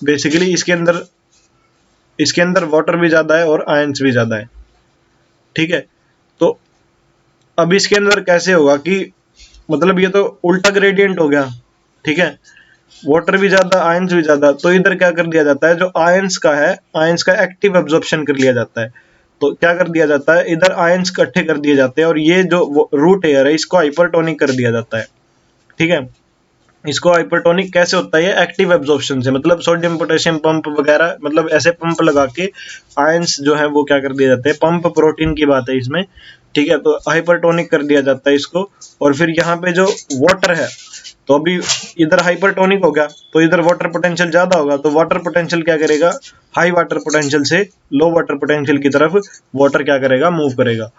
बेसिकली इसके अंदर वाटर भी ज्यादा है और आयंस भी ज्यादा है। ठीक है, तो अब इसके अंदर कैसे होगा कि मतलब ये तो उल्टा ग्रेडियंट हो गया। ठीक है, वाटर भी ज्यादा आयंस भी ज्यादा, तो इधर क्या कर दिया जाता है, जो आयंस का है, आयंस का एक्टिव एब्जॉर्प्शन कर लिया जाता है। तो क्या कर दिया जाता है, इधर आयंस इकट्ठे कर दिए जाते हैं और ये जो रूट एयर है इसको हाइपरटोनिक कर दिया जाता है। ठीक है, इसको हाइपरटोनिक कैसे होता है, ये एक्टिव एब्जॉर्प्शन से, मतलब सोडियम पोटेशियम पंप वगैरह, मतलब ऐसे पंप लगा के आयंस जो है वो क्या कर दिए जाते हैं, पंप प्रोटीन की बात है इसमें। ठीक है, तो हाइपरटोनिक कर दिया जाता है इसको। और फिर यहाँ पे जो वाटर है, तो अभी इधर हाइपरटोनिक हो गया तो इधर वाटर पोटेंशियल ज्यादा होगा, तो वाटर पोटेंशियल क्या करेगा, हाई वाटर पोटेंशियल से लो वाटर पोटेंशियल की तरफ वाटर क्या करेगा, मूव करेगा।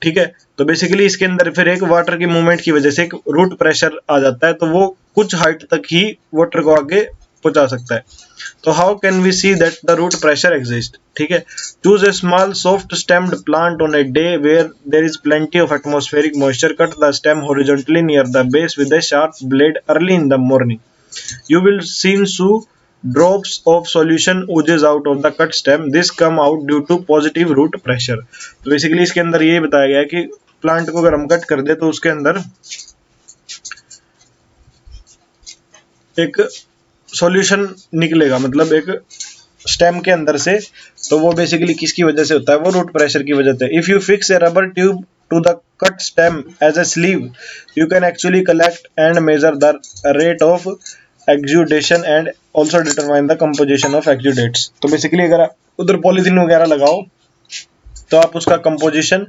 ठीक है, तो बेसिकली इसके अंदर फिर एक वाटर की मूवमेंट की वजह से एक रूट प्रेशर आ जाता है, तो वो कुछ हाइट तक ही वाटर को आगे पहुंचा सकता है। तो how can we see that the root pressure exist. ठीक है, choose a small soft stemmed plant on a day where there is plenty of atmospheric moisture, cut the stem horizontally near the base with a sharp blade early in the morning, you will soon see drops of solution oozes out of the cut stem, this come out due to positive root pressure। तो basically इसके अंदर ये बताया गया है कि plant को अगर हम कट कर दे तो उसके अंदर एक सॉल्यूशन निकलेगा, मतलब एक स्टेम के अंदर से। तो वो बेसिकली किसकी वजह से होता है, वो रूट प्रेशर की वजह से। If you fix a rubber tube to the cut stem as a sleeve, you can actually collect and measure the rate of exudation and also determine the composition of exudates. तो basically अगर आप उधर polythene वगैरह लगाओ तो आप उसका composition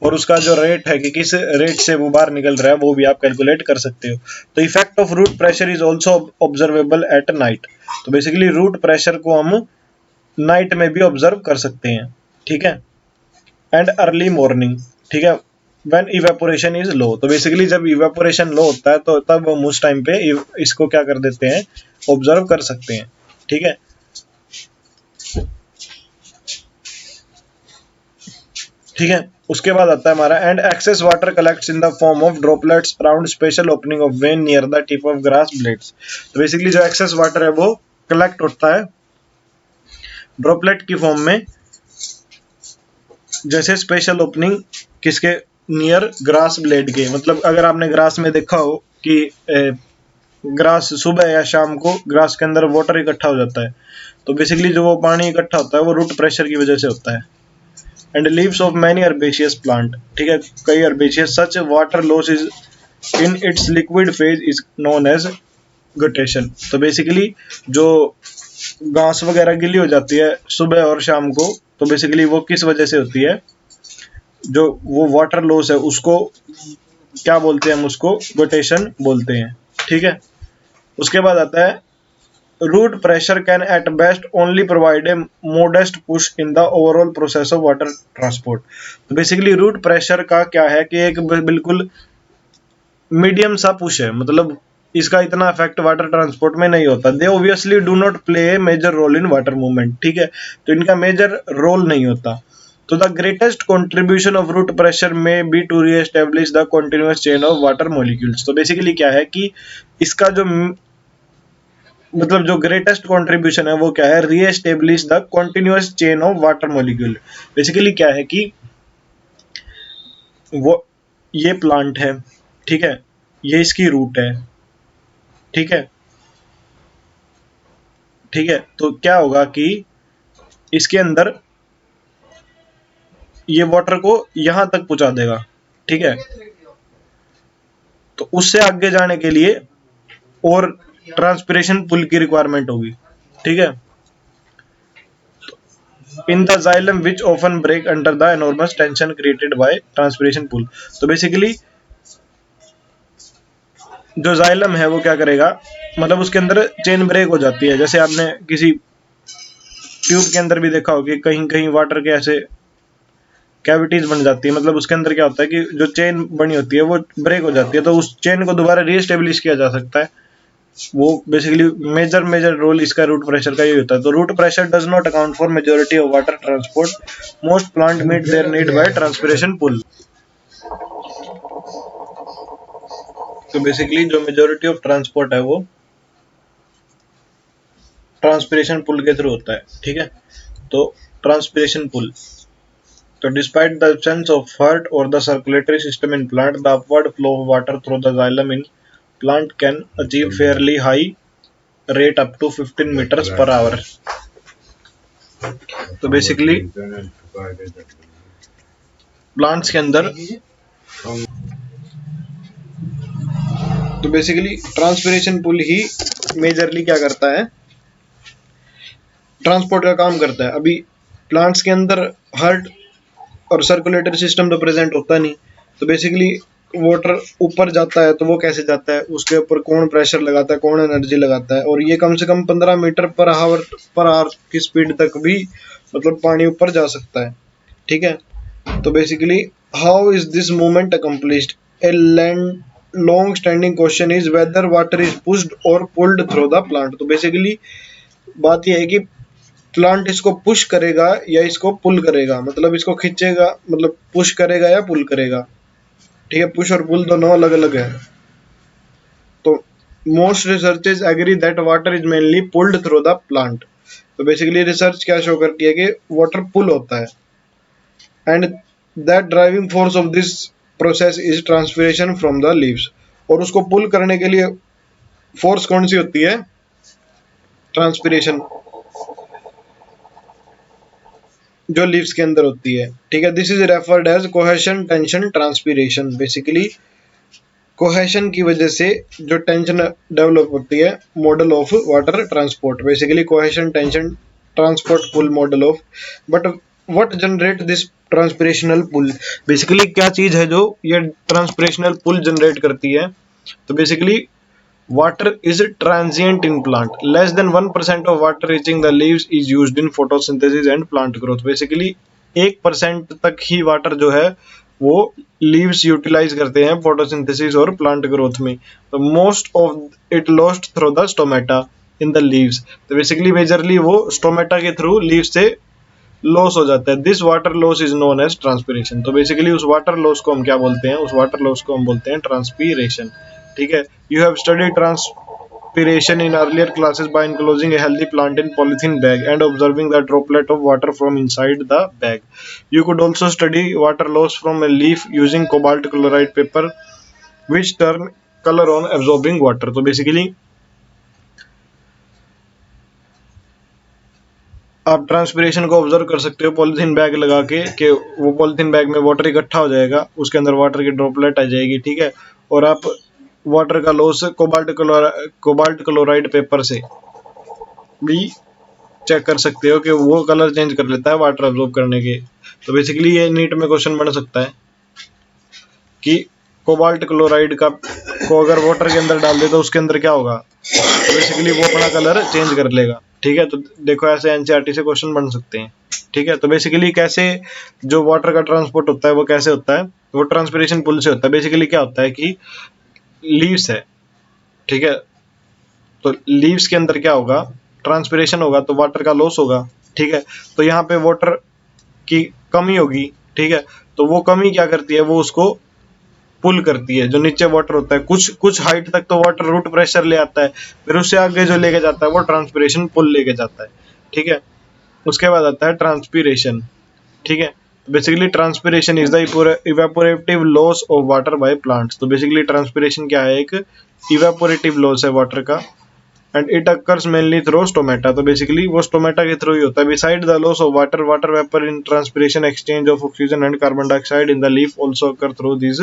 और उसका जो रेट है कि किस रेट से वो बाहर निकल रहा है वो भी आप कैलकुलेट कर सकते हो। तो effect of root pressure is also observable at night. तो बेसिकली रूट प्रेशर को हम नाइट में भी ऑब्जर्व कर सकते हैं। ठीक है, एंड अर्ली मॉर्निंग। ठीक है, व्हेन इवेपोरेशन इज लो। तो बेसिकली जब इवेपोरेशन लो होता है तो तब हम उस टाइम पे इसको क्या कर देते हैं, ऑब्जर्व कर सकते हैं। ठीक है, ठीक है, उसके बाद आता है हमारा and excess water collects in the form of droplets around special opening of when near the tip of grass blades. तो बेसिकली जो एक्सेस वाटर है वो कलेक्ट होता है ड्रॉपलेट की फॉर्म में, जैसे स्पेशल ओपनिंग किसके, नियर ग्रास ब्लेड के। मतलब अगर आपने ग्रास में देखा हो कि ग्रास सुबह या शाम को ग्रास के अंदर वाटर इकट्ठा हो जाता है, तो बेसिकली जो वो पानी इकट्ठा होता है वो रूट प्रेशर की वजह से होता है। And leaves of many herbaceous plant. ठीक है, कई herbaceous such water loss is in its liquid phase is known as guttation. तो बेसिकली जो घास वगैरह गिली हो जाती है सुबह और शाम को, तो बेसिकली वो किस वजह से होती है, जो वो वाटर लॉस है उसको क्या बोलते हैं, हम उसको गटेशन बोलते हैं। ठीक है, उसके बाद आता है root pressure can at best only provide a modest push in the overall process of water transport. तो बेसिकली रूट प्रेशर का क्या है कि एक बिल्कुल मीडियम सा पुश है, मतलब इसका इतना इफेक्ट वाटर ट्रांसपोर्ट में नहीं होता। They obviously do not play a major role in water movement. ठीक है, तो इनका मेजर रोल नहीं होता। तो the greatest contribution of root pressure may be to reestablish the continuous chain of water molecules. तो बेसिकली क्या है कि इसका जो मतलब जो ग्रेटेस्ट कंट्रीब्यूशन है वो क्या है, reestablish the continuous chain of water molecule. Basically क्या है कि वो ये प्लांट है, ठीक है, ये इसकी रूट है। ठीक है, ठीक है, तो क्या होगा कि इसके अंदर ये वाटर को यहां तक पहुंचा देगा। ठीक है, तो उससे आगे जाने के लिए और ट्रांसपिरेशन पुल की रिक्वायरमेंट होगी, ठीक है। In the xylem which often break under the enormous tension created by transpiration pull. तो बेसिकली जो जाइलम है वो क्या करेगा, मतलब उसके अंदर चेन ब्रेक हो जाती है। जैसे आपने किसी ट्यूब के अंदर भी देखा हो कि कहीं कहीं वाटर के ऐसे कैविटीज बन जाती है, मतलब उसके अंदर क्या होता है कि जो चेन बनी होती है वो ब्रेक हो जाती है, तो उस चेन को दोबारा रीएस्टेब्लिश किया जा सकता है। वो बेसिकली मेजर रोल इसका रूट प्रेशर का ही होता है। तो root pressure does not account for majority of water transport, most plant meet their need by transpiration pull. तो बेसिकली जो मेजॉरिटी ऑफ ट्रांसपोर्ट है वो ट्रांसपिरेशन पुल के थ्रू होता है, ठीक है। तो ट्रांसपिरेशन पुल, तो despite the absence of heart और the circulatory system in plant, the upward flow of water through the xylem in plant can achieve fairly high rate up to 15 meters per hour. तो basically plants के अंदर, तो basically transpiration pull ही majorly क्या करता है, transport का काम करता है। अभी प्लांट्स के अंदर हार्ट और सर्कुलेटरी सिस्टम तो प्रेजेंट होता नहीं, तो बेसिकली वाटर ऊपर जाता है तो वो कैसे जाता है, उसके ऊपर कौन प्रेशर लगाता है, कौन एनर्जी लगाता है, और ये कम से कम 15 मीटर पर आवर की स्पीड तक भी मतलब पानी ऊपर जा सकता है, ठीक है। तो basically how is this movement accomplished, a long standing question is whether water is pushed और पुल्ड थ्रू द प्लांट। तो बेसिकली बात यह है कि प्लांट इसको पुश करेगा या इसको पुल करेगा, मतलब इसको खींचेगा, मतलब पुश करेगा या पुल करेगा, ठीक है। पुश और पुल दोनों अलग अलग है। तो most researches agree that water is mainly pulled through the plant. तो बेसिकली रिसर्च क्या शो करती है कि वाटर पुल होता है, and that driving force of this process is transpiration from the leaves. और उसको पुल करने के लिए फोर्स कौन सी होती है, ट्रांसपिरेशन, जो लीव्स के अंदर होती है, ठीक है। This is referred as cohesion tension transpiration. Basically cohesion की वजह से जो टेंशन डेवलप होती है, model of water transport, basically cohesion tension transport pull model of. But what generate this transpirational pull, basically क्या चीज है जो ये ट्रांसपिरेशनल पुल जनरेट करती है। तो basically water is transient in plant, less than 1% of water reaching the leaves is used in photosynthesis and plant growth। Basically 1% तक ही water जो है वो लीव्स यूटिलाइज करते हैं फोटोसिंथेसिस और प्लांट ग्रोथ में। तो most of it lost through the stomata in the leaves. तो बेसिकली मेजरली वो स्टोमेटा के थ्रू लीव से लॉस हो जाता है। This water loss is known as transpiration. तो बेसिकली उस वाटर लॉस को हम क्या बोलते हैं, उस वाटर लॉस को हम बोलते हैं ट्रांसपिरेशन, ठीक है। You have studied transpiration in earlier classes bye enclosing a healthy plant in polythene bag and observing the droplet of water from inside the bag. You could also study water loss from a leaf using cobalt chloride paper which turn color on absorbing water। तो basically आप transpiration को observe कर सकते हो polythene bag लगा के, कि वो पॉलिथीन बैग में वाटर इकट्ठा हो जाएगा, उसके अंदर वाटर की ड्रॉपलेट आ जाएगी, ठीक है। और आप वाटर का लॉस कोबाल्ट क्लोराइड पेपर से भी चेक कर सकते हो कि वो कलर चेंज कर लेता है वाटर अब्जॉर्ब करने के। तो बेसिकली ये नीट में क्वेश्चन बन सकता है कि कोबाल्ट क्लोराइड का को अगर वाटर के अंदर डाल दे तो उसके अंदर क्या होगा, तो बेसिकली वो अपना कलर चेंज कर लेगा, ठीक है। तो देखो ऐसे एनसीईआरटी से क्वेश्चन बन सकते हैं, ठीक है। तो बेसिकली कैसे जो वाटर का ट्रांसपोर्ट होता है वो कैसे होता है, वो ट्रांसपिरेशन पुल से होता है। बेसिकली क्या होता है कि लीव्स है, ठीक है। तो लीव्स के अंदर क्या होगा, ट्रांसपिरेशन होगा तो वाटर का लॉस होगा, ठीक है। तो यहाँ पे वाटर की कमी होगी, ठीक है। तो वो कमी क्या करती है, वो उसको पुल करती है। जो नीचे वाटर होता है कुछ हाइट तक तो वाटर रूट प्रेशर ले आता है, फिर उससे आगे जो लेके जाता है वो ट्रांसपिरेशन पुल लेके जाता है, ठीक है। उसके बाद आता है ट्रांसपिरेशन, ठीक है। Basically transpiration is the evaporative loss of water by plants. तो बेसिकली ट्रांसपिरेशन क्या है, एक इवेपोरेटिव लॉस है वाटर का, and it occurs mainly through stomata. तो बेसिकली वो स्टोमेटा के थ्रू ही होता है। Beside the loss of water vapour in transpiration exchange of oxygen and carbon dioxide in the leaf also occur through this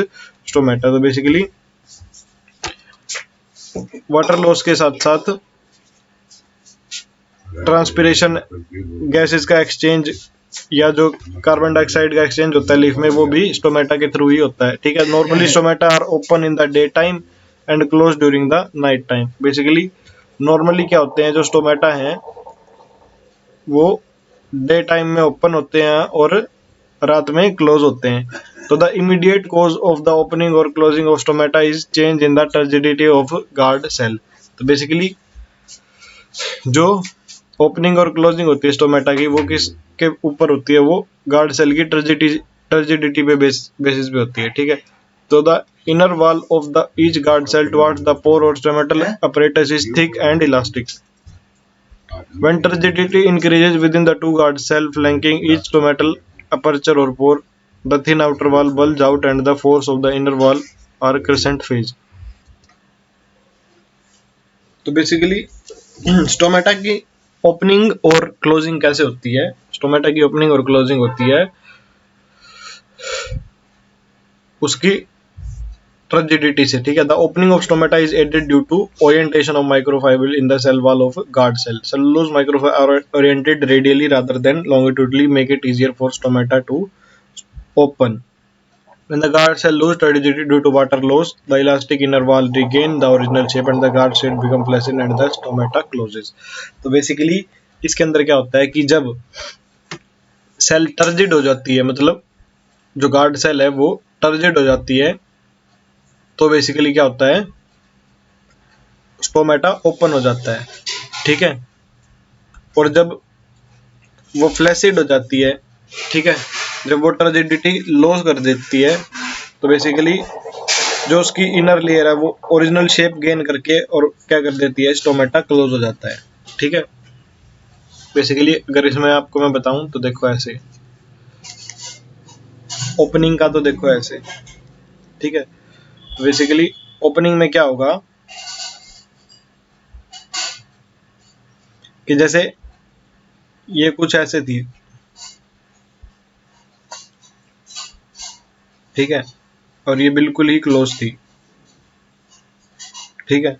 stomata. तो basically water loss के साथ साथ transpiration gases का एक्सचेंज या जो कार्बन डाइऑक्साइड का एक्सचेंज होता है लीफ में, वो भी स्टोमेटा के थ्रू ही होता है। ठीक है, normally stomata are open in the day time and close during the night time. Basically normally क्या होते हैं, जो स्टोमेटा हैं वो डे टाइम में ओपन होते हैं और रात में क्लोज होते हैं। तो the immediate cause of the opening और closing of stomata is change in the turgidity of guard cell. तो बेसिकली जो ओपनिंग और क्लोजिंग होती है स्टोमेटा की, वो किस के ऊपर होती है, वो गार्ड सेल की टर्जिडिटी पे बेसिस पे होती है। ठीक है, तो the inner wall of the each guard cell towards the pore or stomatal apparatus is thick and elastic. When turgidity increases within the two guard cell flanking each stomatal aperture or pore, the thin outer wall bulges out and the force of the inner wall are crescent phase. तो basically stomata की opening और closing कैसे होती है? Stomata की opening और closing होती है उसकी turgidity से। ठीक है, the opening of stomata is aided due to orientation of microfibre in the cell wall of guard cell. Cellulose microfibre are oriented radially rather than longitudinally, make it easier for stomata to open. When the guard cell lose turgidity due to water loss, the elastic inner wall regain the original shape and the guard cell become flaccid and the stomata closes. तो basically इसके अंदर क्या होता है कि जब cell turgid हो जाती है, मतलब जो गार्ड सेल है वो टर्जिड हो जाती है, तो बेसिकली क्या होता है, स्टोमेटा ओपन हो जाता है। ठीक है, और जब वो फ्लैसिड हो जाती है, ठीक है, जब वो टर्जिडिटी लॉस कर देती है, तो बेसिकली जो उसकी इनर लेयर है वो ओरिजिनल शेप गेन करके और क्या कर देती है, स्टोमेटा क्लोज हो जाता है। ठीक है, बेसिकली अगर इसमें आपको मैं बताऊं तो देखो ऐसे, ओपनिंग का तो देखो ऐसे। ठीक है, बेसिकली ओपनिंग में क्या होगा कि जैसे ये कुछ ऐसे थी, ठीक है, और ये बिल्कुल ही क्लोज थी। ठीक है,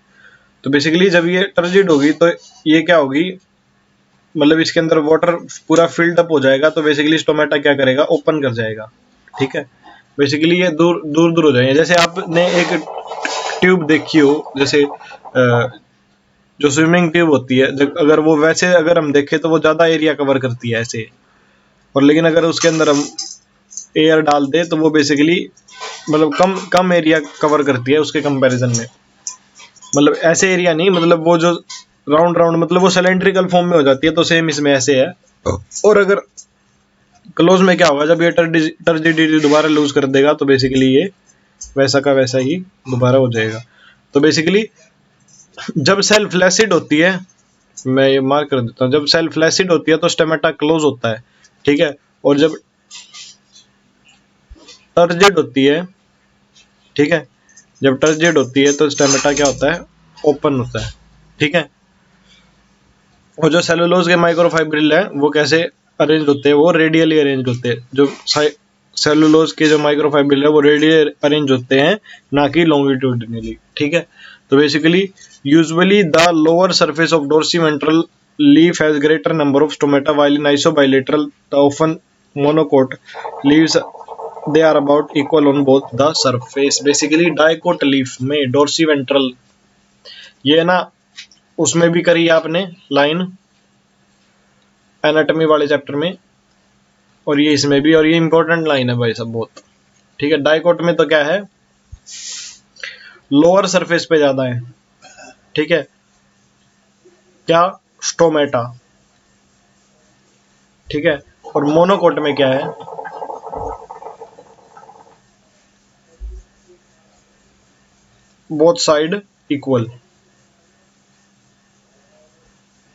तो बेसिकली जब ये टर्जिड होगी तो ये क्या होगी, मतलब इसके अंदर वाटर पूरा फिल्ड अप हो जाएगा, तो बेसिकली स्टोमेटा क्या करेगा, ओपन कर जाएगा। ठीक है, बेसिकली ये दूर दूर दूर हो जाएंगे। जैसे आपने एक ट्यूब देखी हो, जैसे जो स्विमिंग ट्यूब होती है, अगर वो वैसे अगर हम देखें तो वो ज्यादा एरिया कवर करती है ऐसे, और लेकिन अगर उसके अंदर हम एयर डाल दे तो वो बेसिकली मतलब कम कम एरिया कवर करती है उसके कंपैरिजन में। मतलब ऐसे एरिया नहीं, मतलब वो जो राउंड राउंड, मतलब वो सिलेंड्रिकल फॉर्म में हो जाती है, तो सेम इसमें ऐसे है। और अगर क्लोज में क्या होगा, जब ये टर्जिडिटी दोबारा लूज कर देगा तो बेसिकली ये वैसा का वैसा ही दोबारा हो जाएगा। तो बेसिकली जब सेल फ्लैसिड होती है, मैं ये मार्क कर देता हूँ, जब सेल फ्लैसिड होती है तो स्टेमेटा क्लोज होता है। ठीक है, और जब टर्जिड होती है, ठीक है, जब टर्जिड होती है तो स्टेमेटा क्या होता है, ओपन होता है। ठीक है, और जो सेलुलोज के माइक्रोफाइब्रिल है वो कैसे अरेंज होते हैं, वो रेडियली अरेंज होते हैं। जो सेलुलोज के जो माइक्रोफाइब्रिल है वो रेडियली अरेंज होते हैं, ना कि लॉन्गिट्यूडिनली। ठीक है, तो basically usually the lower surface of dorsiventral leaf has greater number of stomata while in isobilateral the often monocot leaves they are about equal on both the surface. Basically dicot leaf में dorsiventral, ये ना उसमें भी करी आपने line anatomy वाले chapter में, और ये इसमें भी, और ये इंपॉर्टेंट लाइन है भाई सब बहुत। ठीक है, डाइकोट में तो क्या है, लोअर सरफेस पे ज्यादा है। ठीक है, क्या, स्टोमेटा। ठीक है, और मोनोकोट में क्या है, बोथ साइड इक्वल।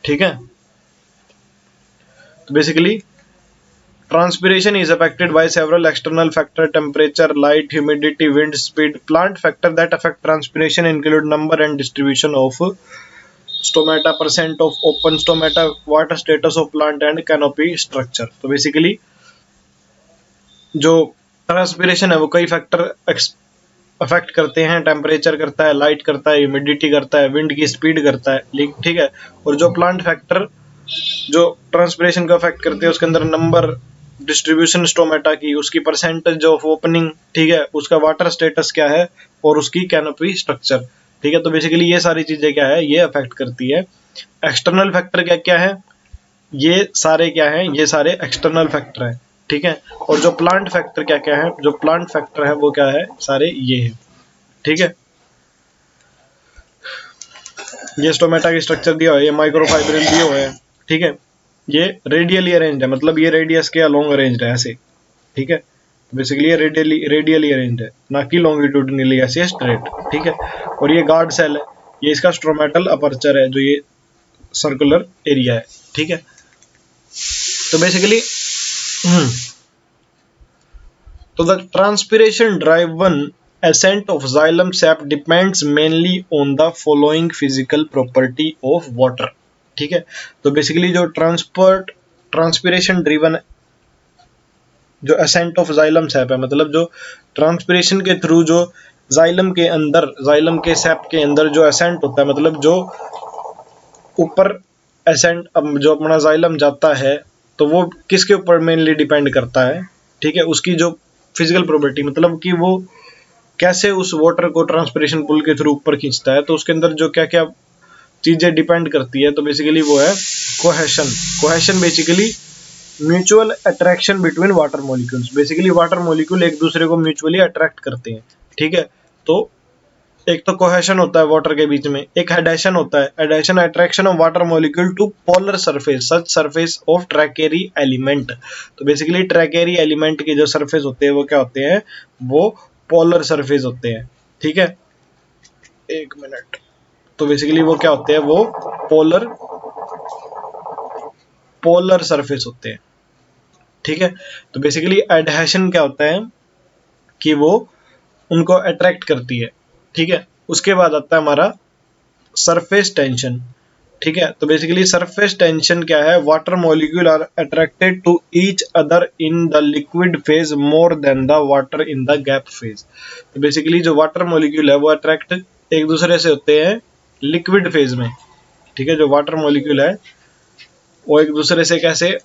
ठीक है, तो basically transpiration is affected by several external factors: temperature, light, humidity, wind speed. Plant factors that affect transpiration include number and distribution of stomata, percent of open stomata, water status of plant and canopy structure. तो basically जो transpiration है वो कई factor affect करते हैं, temperature करता है, light करता है, ह्यूमिडिटी करता है, विंड की स्पीड करता है, ठीक है। और जो प्लांट फैक्टर जो ट्रांसपिरेशन को अफेक्ट करते हैं उसके अंदर नंबर, डिस्ट्रीब्यूशन स्टोमेटा की, उसकी परसेंटेज ऑफ ओपनिंग, ठीक है, उसका वाटर स्टेटस क्या है, और उसकी कैनोपी स्ट्रक्चर, ठीक है। तो बेसिकली ये सारी चीजें क्या है, ये अफेक्ट करती है। एक्सटर्नल फैक्टर क्या क्या है, ये सारे क्या है, ये सारे एक्सटर्नल फैक्टर है, ठीक है। और जो प्लांट फैक्टर क्या क्या है, जो प्लांट फैक्टर है वो क्या है, सारे ये है, ठीक है। ये स्टोमेटा की स्ट्रक्चर दिया हुआ है, ये माइक्रोफाइब्रिल दिए हुए हैं, ठीक है। ये रेडियली अरेंज्ड है, मतलब ये रेडियस के अलोंग अरेंज्ड है ऐसे, ठीक है। बेसिकली ये रेडियली अरेंज्ड है, ना कि लॉन्गिट्यूडिनली ऐसे स्ट्रेट, ठीक है। और ये गार्ड सेल है, ये इसका स्ट्रोमेटल अपर्चर है, जो ये सर्कुलर एरिया है, ठीक है। तो बेसिकली तो the transpiration drive one ascent of xylem sap depends mainly on the following physical property of water, ठीक है। तो बेसिकली जो ट्रांसपिरेशन ड्रिवन जो असेंट ऑफ जाइलम सैप है, मतलब जो ट्रांसपिरेशन के थ्रू जो जाइलम के अंदर, जाइलम के सैप के अंदर जो असेंट होता है, मतलब जो ऊपर असेंट जो अपना जाइलम जाता है, तो वो किसके ऊपर मेनली डिपेंड करता है, ठीक है। उसकी जो फिजिकल प्रॉपर्टी, मतलब कि वो कैसे उस वाटर को ट्रांसपिरेशन पुल के थ्रू ऊपर खींचता है, तो उसके अंदर जो क्या क्या चीजें डिपेंड करती है, तो बेसिकली वो है cohesion. Cohesion basically mutual attraction between water molecules, basically water molecule एक दूसरे को म्यूचुअली अट्रैक्ट करते हैं, ठीक है। तो एक तो कोहेशन होता है वाटर के बीच में, एक एडेशन होता है, adhesion attraction of water molecule to polar surface such surface of tracheary element. तो बेसिकली ट्रैकेरी एलिमेंट के जो सरफेस होते हैं वो क्या होते हैं, वो पोलर सरफेस होते हैं, ठीक है। एक मिनट। तो बेसिकली वो क्या होते हैं, वो पोलर पोलर सरफेस होते हैं, ठीक है। तो बेसिकली एडहेशन क्या होता है कि वो उनको अट्रैक्ट करती है, ठीक है। उसके बाद आता है हमारा सरफेस टेंशन, ठीक है। तो बेसिकली सरफेस टेंशन क्या है, water molecule are attracted to each other in the liquid phase more than the water in the gap phase. तो बेसिकली जो वाटर मॉलिक्यूल है वो अट्रैक्ट एक दूसरे से होते हैं लिक्विड फेज में, ठीक है। जो वाटर मॉलिक्यूल है वो एक दूसरे से कैसे,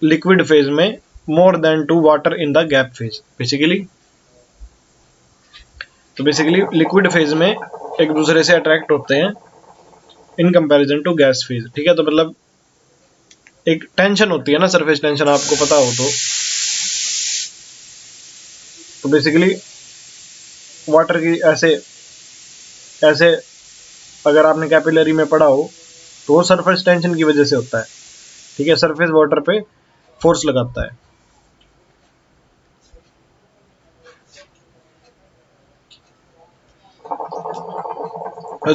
लिक्विड फेज में, more than to water in the gap phase basically. तो बेसिकली लिक्विड फेज में एक दूसरे से अट्रैक्ट होते हैं in comparison to gas phase, ठीक है। तो मतलब एक टेंशन होती है ना, सरफेस टेंशन, आपको पता हो तो बेसिकली वाटर की ऐसे ऐसे अगर आपने कैपिलरी में पढ़ा हो तो वो सरफेस टेंशन की वजह से होता है, ठीक है। सरफेस वाटर पे फोर्स लगाता है।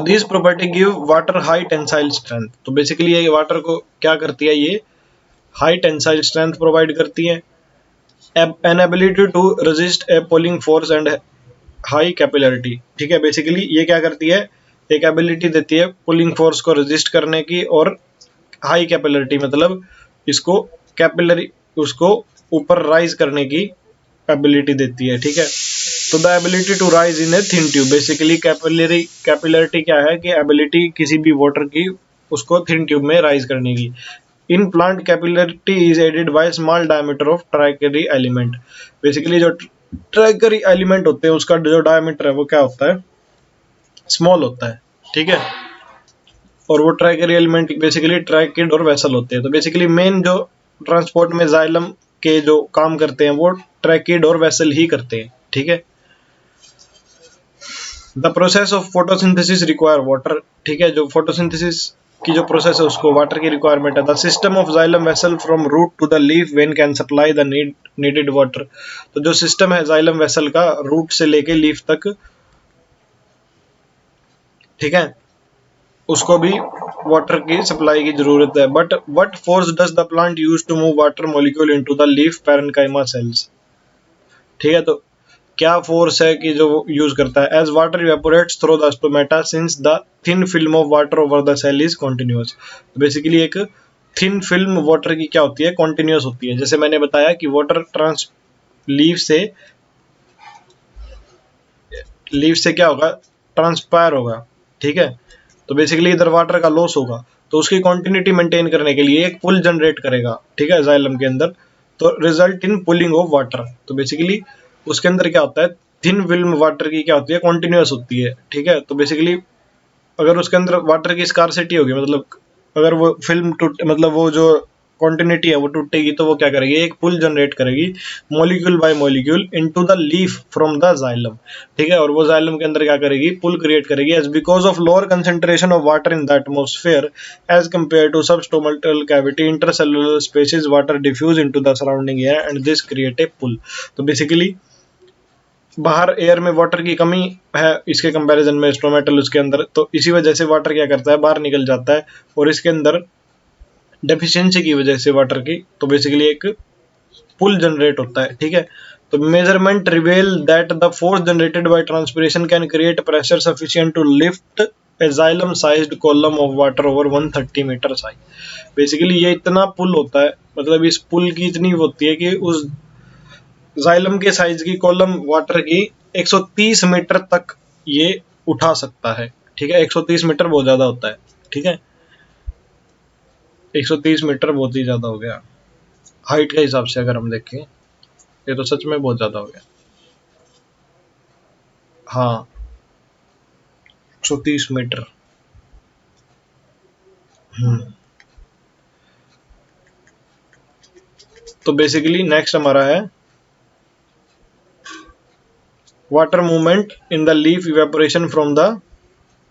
This property give water high tensile strength. तो बेसिकली ये वाटर को क्या करती है, ये हाई टेंसाइल स्ट्रेंथ प्रोवाइड करती है, an ability to resist a pulling force and high capillarity, ठीक है। बेसिकली ये क्या करती है, एक एबिलिटी देती है पुलिंग फोर्स को रेजिस्ट करने की, और हाई कैपिलरिटी मतलब इसको कैपिलरी उसको ऊपर राइज करने की एबिलिटी देती है, ठीक है। तो the ability to rise in a thin tube, basically capillarity क्या है कि एबिलिटी किसी भी वाटर की उसको थिन ट्यूब में राइज करने की। In plant capillarity is aided by small diameter of tracheary element. Basically जो ट्राइकेरी एलिमेंट होते हैं उसका जो डायमीटर है वो क्या होता है, स्मॉल होता है, ठीक है। और वो ट्राइकेरी एलिमेंट बेसिकली ट्राइकिड और वेसल होते हैं। तो बेसिकली मेन जो ट्रांसपोर्ट में जाइलम के जो काम करते हैं वो ट्राइकिड और वेसल ही करते हैं, ठीक है। The process of photosynthesis require water, ठीक है। जो फोटोसिंथेसिस की जो प्रोसेस है उसको वाटर की रिक्वायरमेंट है। The system of xylem vessel from root to the leaf vein can supply the needed water. तो जो सिस्टम है जाइलम वेसल का रूट से लेके लीफ तक, ठीक है, उसको भी वाटर की सप्लाई की जरूरत है। But what force does the plant use to move water molecule into the leaf parenchyma cells, ठीक है। तो क्या फोर्स है कि जो यूज करता है, as water evaporates through the stomata since the thin film of water over the cell is continuous. Basically एक थिन फिल्म वाटर की क्या होती है, कॉन्टिन्यूअस होती है। जैसे मैंने बताया कि वाटर ट्रांस लीफ से लीफ से क्या होगा, ट्रांसपायर होगा, ठीक है। तो बेसिकली इधर वाटर का लॉस होगा, तो उसकी कॉन्टिन्यूटी मेंटेन करने के लिए एक पुल जनरेट करेगा, ठीक है, जाइलम के अंदर, तो result in pulling of water. तो बेसिकली उसके अंदर क्या होता है, थिन फिल्म वाटर की क्या होती है, कॉन्टिन्यूस होती है, ठीक है। तो बेसिकली अगर उसके अंदर वाटर की स्कार्सिटी होगी, मतलब अगर वो फिल्म टूट, मतलब वो जो कॉन्टिन्यूटी है वो टूटेगी, तो वो क्या करेगी, एक पुल जनरेट करेगी molecule by molecule into the leaf from the xylem, ठीक है। और वो जाइलम के अंदर क्या करेगी, पुल क्रिएट करेगी, as because of lower concentration of water in the atmosphere as compare to substomal cavity intercellular spaces, water diffuse into the surrounding air and this create a pull. तो basically बाहर air में water की कमी है इसके comparison में stomatal उसके अंदर, तो इसी वजह से वाटर क्या करता है, बाहर निकल जाता है, और इसके अंदर डेफिशिएंसी की वजह से वाटर की, तो बेसिकली एक पुल जनरेट होता है, ठीक है। तो measurement reveal that the force generated by transpiration can create pressure sufficient to lift a xylem sized column of water over 130 metre high. Basically ये इतना पुल होता है, मतलब इस पुल की इतनी होती है कि उस जाइलम के साइज की कॉलम वाटर की 130 मीटर तक ये उठा सकता है, ठीक है। 130 मीटर बहुत ज्यादा होता है, ठीक है, 130 मीटर बहुत ही ज्यादा हो गया हाइट के हिसाब से, अगर हम देखें ये तो सच में बहुत ज्यादा हो गया। हाँ, 130 मीटर। हम्म। तो बेसिकली नेक्स्ट हमारा है water movement in the leaf evaporation from the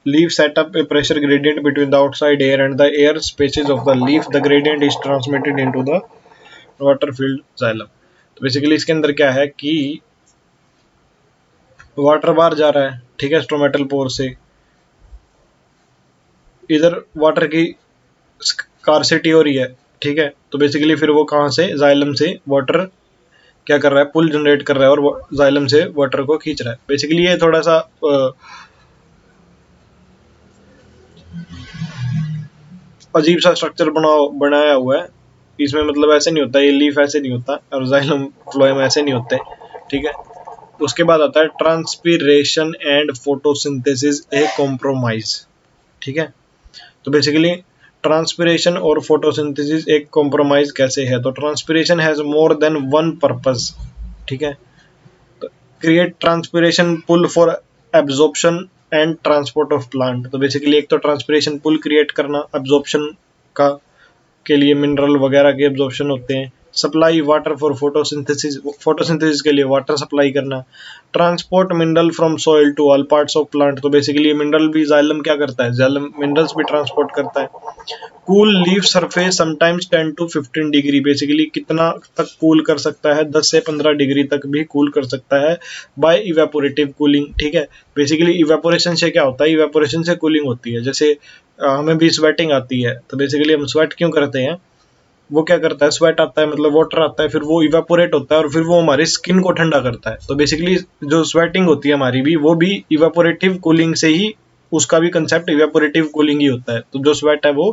leaf set up a pressure gradient between the outside air and the air spaces of the leaf. The gradient is transmitted into the water filled xylem. तो basically इसके अंदर क्या है कि water बाहर जा रहा है, ठीक है, स्ट्रोमेटल पोर से, इधर वाटर की स्कार्सिटी हो रही है, ठीक है। तो बेसिकली फिर वो कहाँ से, जाइलम से वाटर क्या कर रहा है, पुल जनरेट कर रहा है और जाइलम से वाटर को खींच रहा है। बेसिकली ये थोड़ा सा अजीब सा स्ट्रक्चर बनाया हुआ है इसमें, मतलब ऐसे नहीं होता, ये लीफ ऐसे नहीं होता और जाइलम फ्लोएम ऐसे नहीं होते, ठीक है। उसके बाद आता है transpiration and photosynthesis a compromise, ठीक है। तो बेसिकली ट्रांसपीरेशन और फोटोसिंथेसिस एक कॉम्प्रोमाइज कैसे है, तो transpiration has more than one purpose, ठीक है। Create transpiration pull for absorption and transport of plant. तो बेसिकली एक तो ट्रांसपीरेशन पुल क्रिएट करना एब्जॉर्प्शन का के लिए, मिनरल वगैरह के एब्जॉर्प्शन होते हैं, supply water for photosynthesis, photosynthesis के लिए वाटर सप्लाई करना, transport mineral from soil to all parts of plant. तो बेसिकली मिनरल भी जाइलम क्या करता है, जाइलम मिनरल्स भी ट्रांसपोर्ट करता है। Cool leaf surface sometimes 10 to 15 degree, basically कितना तक कूल कर सकता है, 10 से 15 डिग्री तक भी कूल कर सकता है बाय इवेपोरेटिव कूलिंग, ठीक है। बेसिकली इवेपोरेशन से क्या होता है, इवेपोरेशन से कूलिंग होती है, जैसे हमें भी स्वेटिंग आती है, तो बेसिकली हम स्वेट क्यों करते हैं, वो क्या करता है, स्वेट आता है मतलब वाटर आता है, फिर वो इवेपोरेट होता है और फिर वो हमारी स्किन को ठंडा करता है। तो बेसिकली जो स्वेटिंग होती है हमारी भी, वो भी इवेपोरेटिव कूलिंग से ही, उसका भी कंसेप्ट इवेपोरेटिव कूलिंग ही होता है। तो जो स्वेट है वो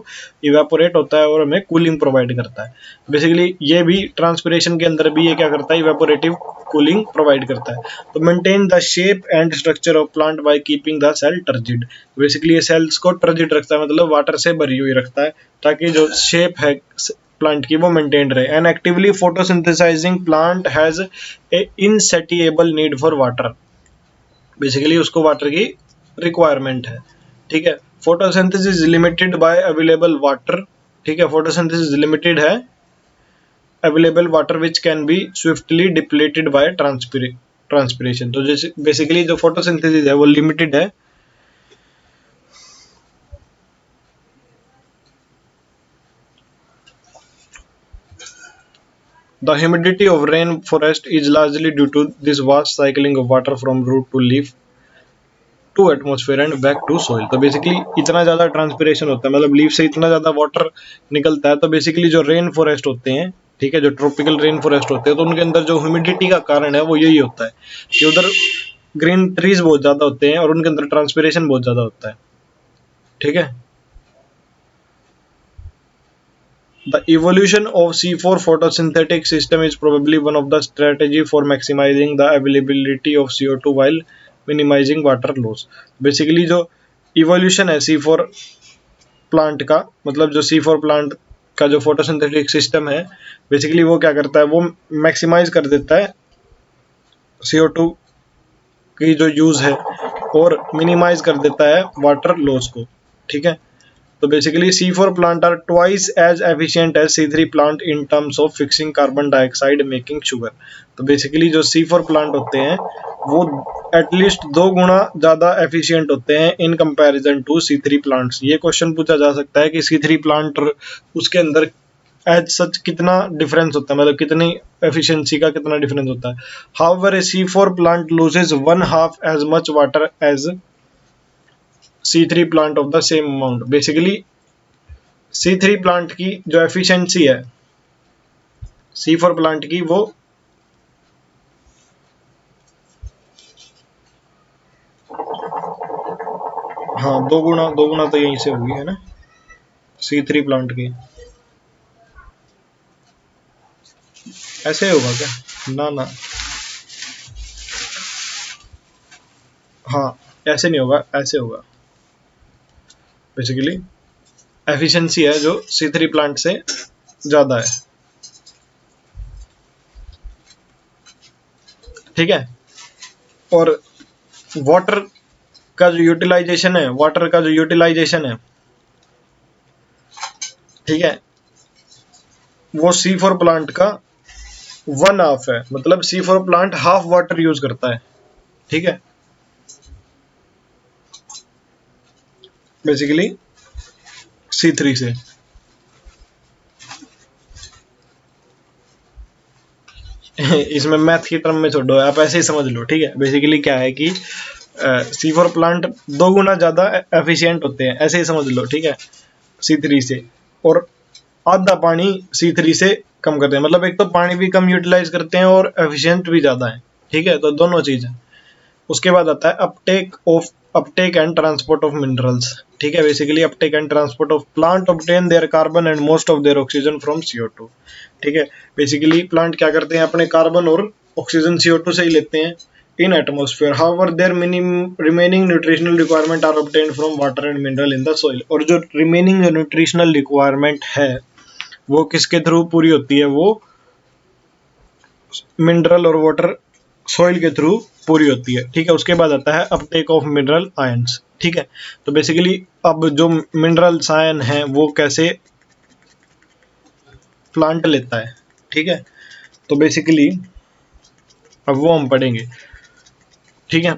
इवेपोरेट होता है और हमें कूलिंग प्रोवाइड करता है। बेसिकली ये भी ट्रांसपिरेशन के अंदर भी ये क्या करता है, इवेपोरेटिव कूलिंग प्रोवाइड करता है। तो maintain the shape and structure of plant by keeping the cell turgid. Basically ये सेल्स को टर्जिड रखता है, मतलब वाटर से भरी हुई रखता है, ताकि जो शेप है प्लांट की वो मेंटेन रहे। An actively photosynthesising plant has a insatiable need for water. Basically उसको वाटर की रिक्वायरमेंट है, ठीक है। Photosynthesis limited by available water, ठीक है, फोटोसिंथेसिस लिमिटेड है available water which can be swiftly depleted by transpiration. तो जैसे बेसिकली जो फोटोसिंथेसिस है वो लिमिटेड है, the humidity of rainforest is largely due to this vast cycling of water from root to leaf to atmosphere and back to soil. तो basically इतना ज्यादा transpiration होता है, मतलब लीफ से इतना ज्यादा वाटर निकलता है, तो बेसिकली जो रेन फॉरेस्ट होते हैं, ठीक है, जो ट्रॉपिकल रेन फॉरेस्ट होते हैं, तो उनके अंदर जो ह्यूमिडिटी का कारण है वो यही होता है कि उधर ग्रीन ट्रीज बहुत ज्यादा होते हैं और उनके अंदर ट्रांसपिरेशन बहुत ज्यादा होता है, ठीक है। The evolution of C4 photosynthetic system is probably one of the strategy for maximizing the availability of CO2 while minimising water loss. Basically जो इवोल्यूशन है C4 प्लांट का, मतलब जो C4 प्लांट का जो फोटोसिंथेटिक सिस्टम है, बेसिकली वो क्या करता है, वो मैक्सिमाइज कर देता है CO2 की जो यूज है और मिनिमाइज कर देता है वाटर लॉस को। ठीक है, तो basically C4 plant are twice as efficient as C3 plant in terms of fixing carbon dioxide making sugar. तो बेसिकली जो C4 प्लांट होते हैं वो एटलीस्ट 2 गुना ज़्यादा एफिशिएंट होते हैं in comparison to C3 plants. ये क्वेश्चन पूछा जा सकता है कि C3 प्लांट और उसके अंदर एज सच कितना डिफरेंस होता है, मतलब कितनी एफिशिएंसी का कितना डिफरेंस होता है। However a C4 plant loses 1/2 as much water as C3 plant of the same amount. Basically C3 plant की जो एफिशिएंसी है C4 प्लांट की, वो हाँ 2 गुना तो यहीं से होगी, है ना, C3 प्लांट की। ऐसे होगा क्या? ना ना, हाँ ऐसे नहीं होगा, ऐसे होगा। बेसिकली एफिशिएंसी है जो C3 प्लांट से ज़्यादा है। ठीक है, और वाटर का जो यूटिलाइजेशन है, ठीक है, वो C4 प्लांट का 1/2 है, मतलब C4 plant half water use करता है। ठीक है, बेसिकली C3 से। इसमें मैथ की टर्म में छोड़ो, आप ऐसे ही समझ लो। ठीक है, बेसिकली क्या है कि C4 प्लांट 2 गुना ज़्यादा एफिशिएंट होते हैं, ऐसे ही समझ लो। ठीक है, C3 से, और आधा पानी C3 से कम करते हैं, मतलब एक तो पानी भी कम यूटिलाइज करते हैं और एफिशिएंट भी ज़्यादा है। ठीक है, तो दोनों चीज़ है। उसके बाद आता है uptake and transport of minerals. ठीक है, basically uptake and transport of plant obtain their carbon and most of their oxygen from CO2। ठीक है, बेसिकली प्लांट क्या करते हैं, अपने कार्बन और ऑक्सीजन CO2 से ही लेते हैं in atmosphere. However their remaining nutritional requirement are obtained from water and mineral in the soil. और जो रिमेनिंग न्यूट्रिशनल रिक्वायरमेंट है वो किसके थ्रू पूरी होती है, वो मिनरल और वाटर सॉइल के थ्रू पूरी होती है। ठीक है, उसके बाद आता है अपटेक ऑफ मिनरल आयंस। ठीक है, तो बेसिकली अब जो मिनरल्स आयन है वो कैसे प्लांट लेता है। ठीक है, तो बेसिकली अब वो हम पढ़ेंगे। ठीक है,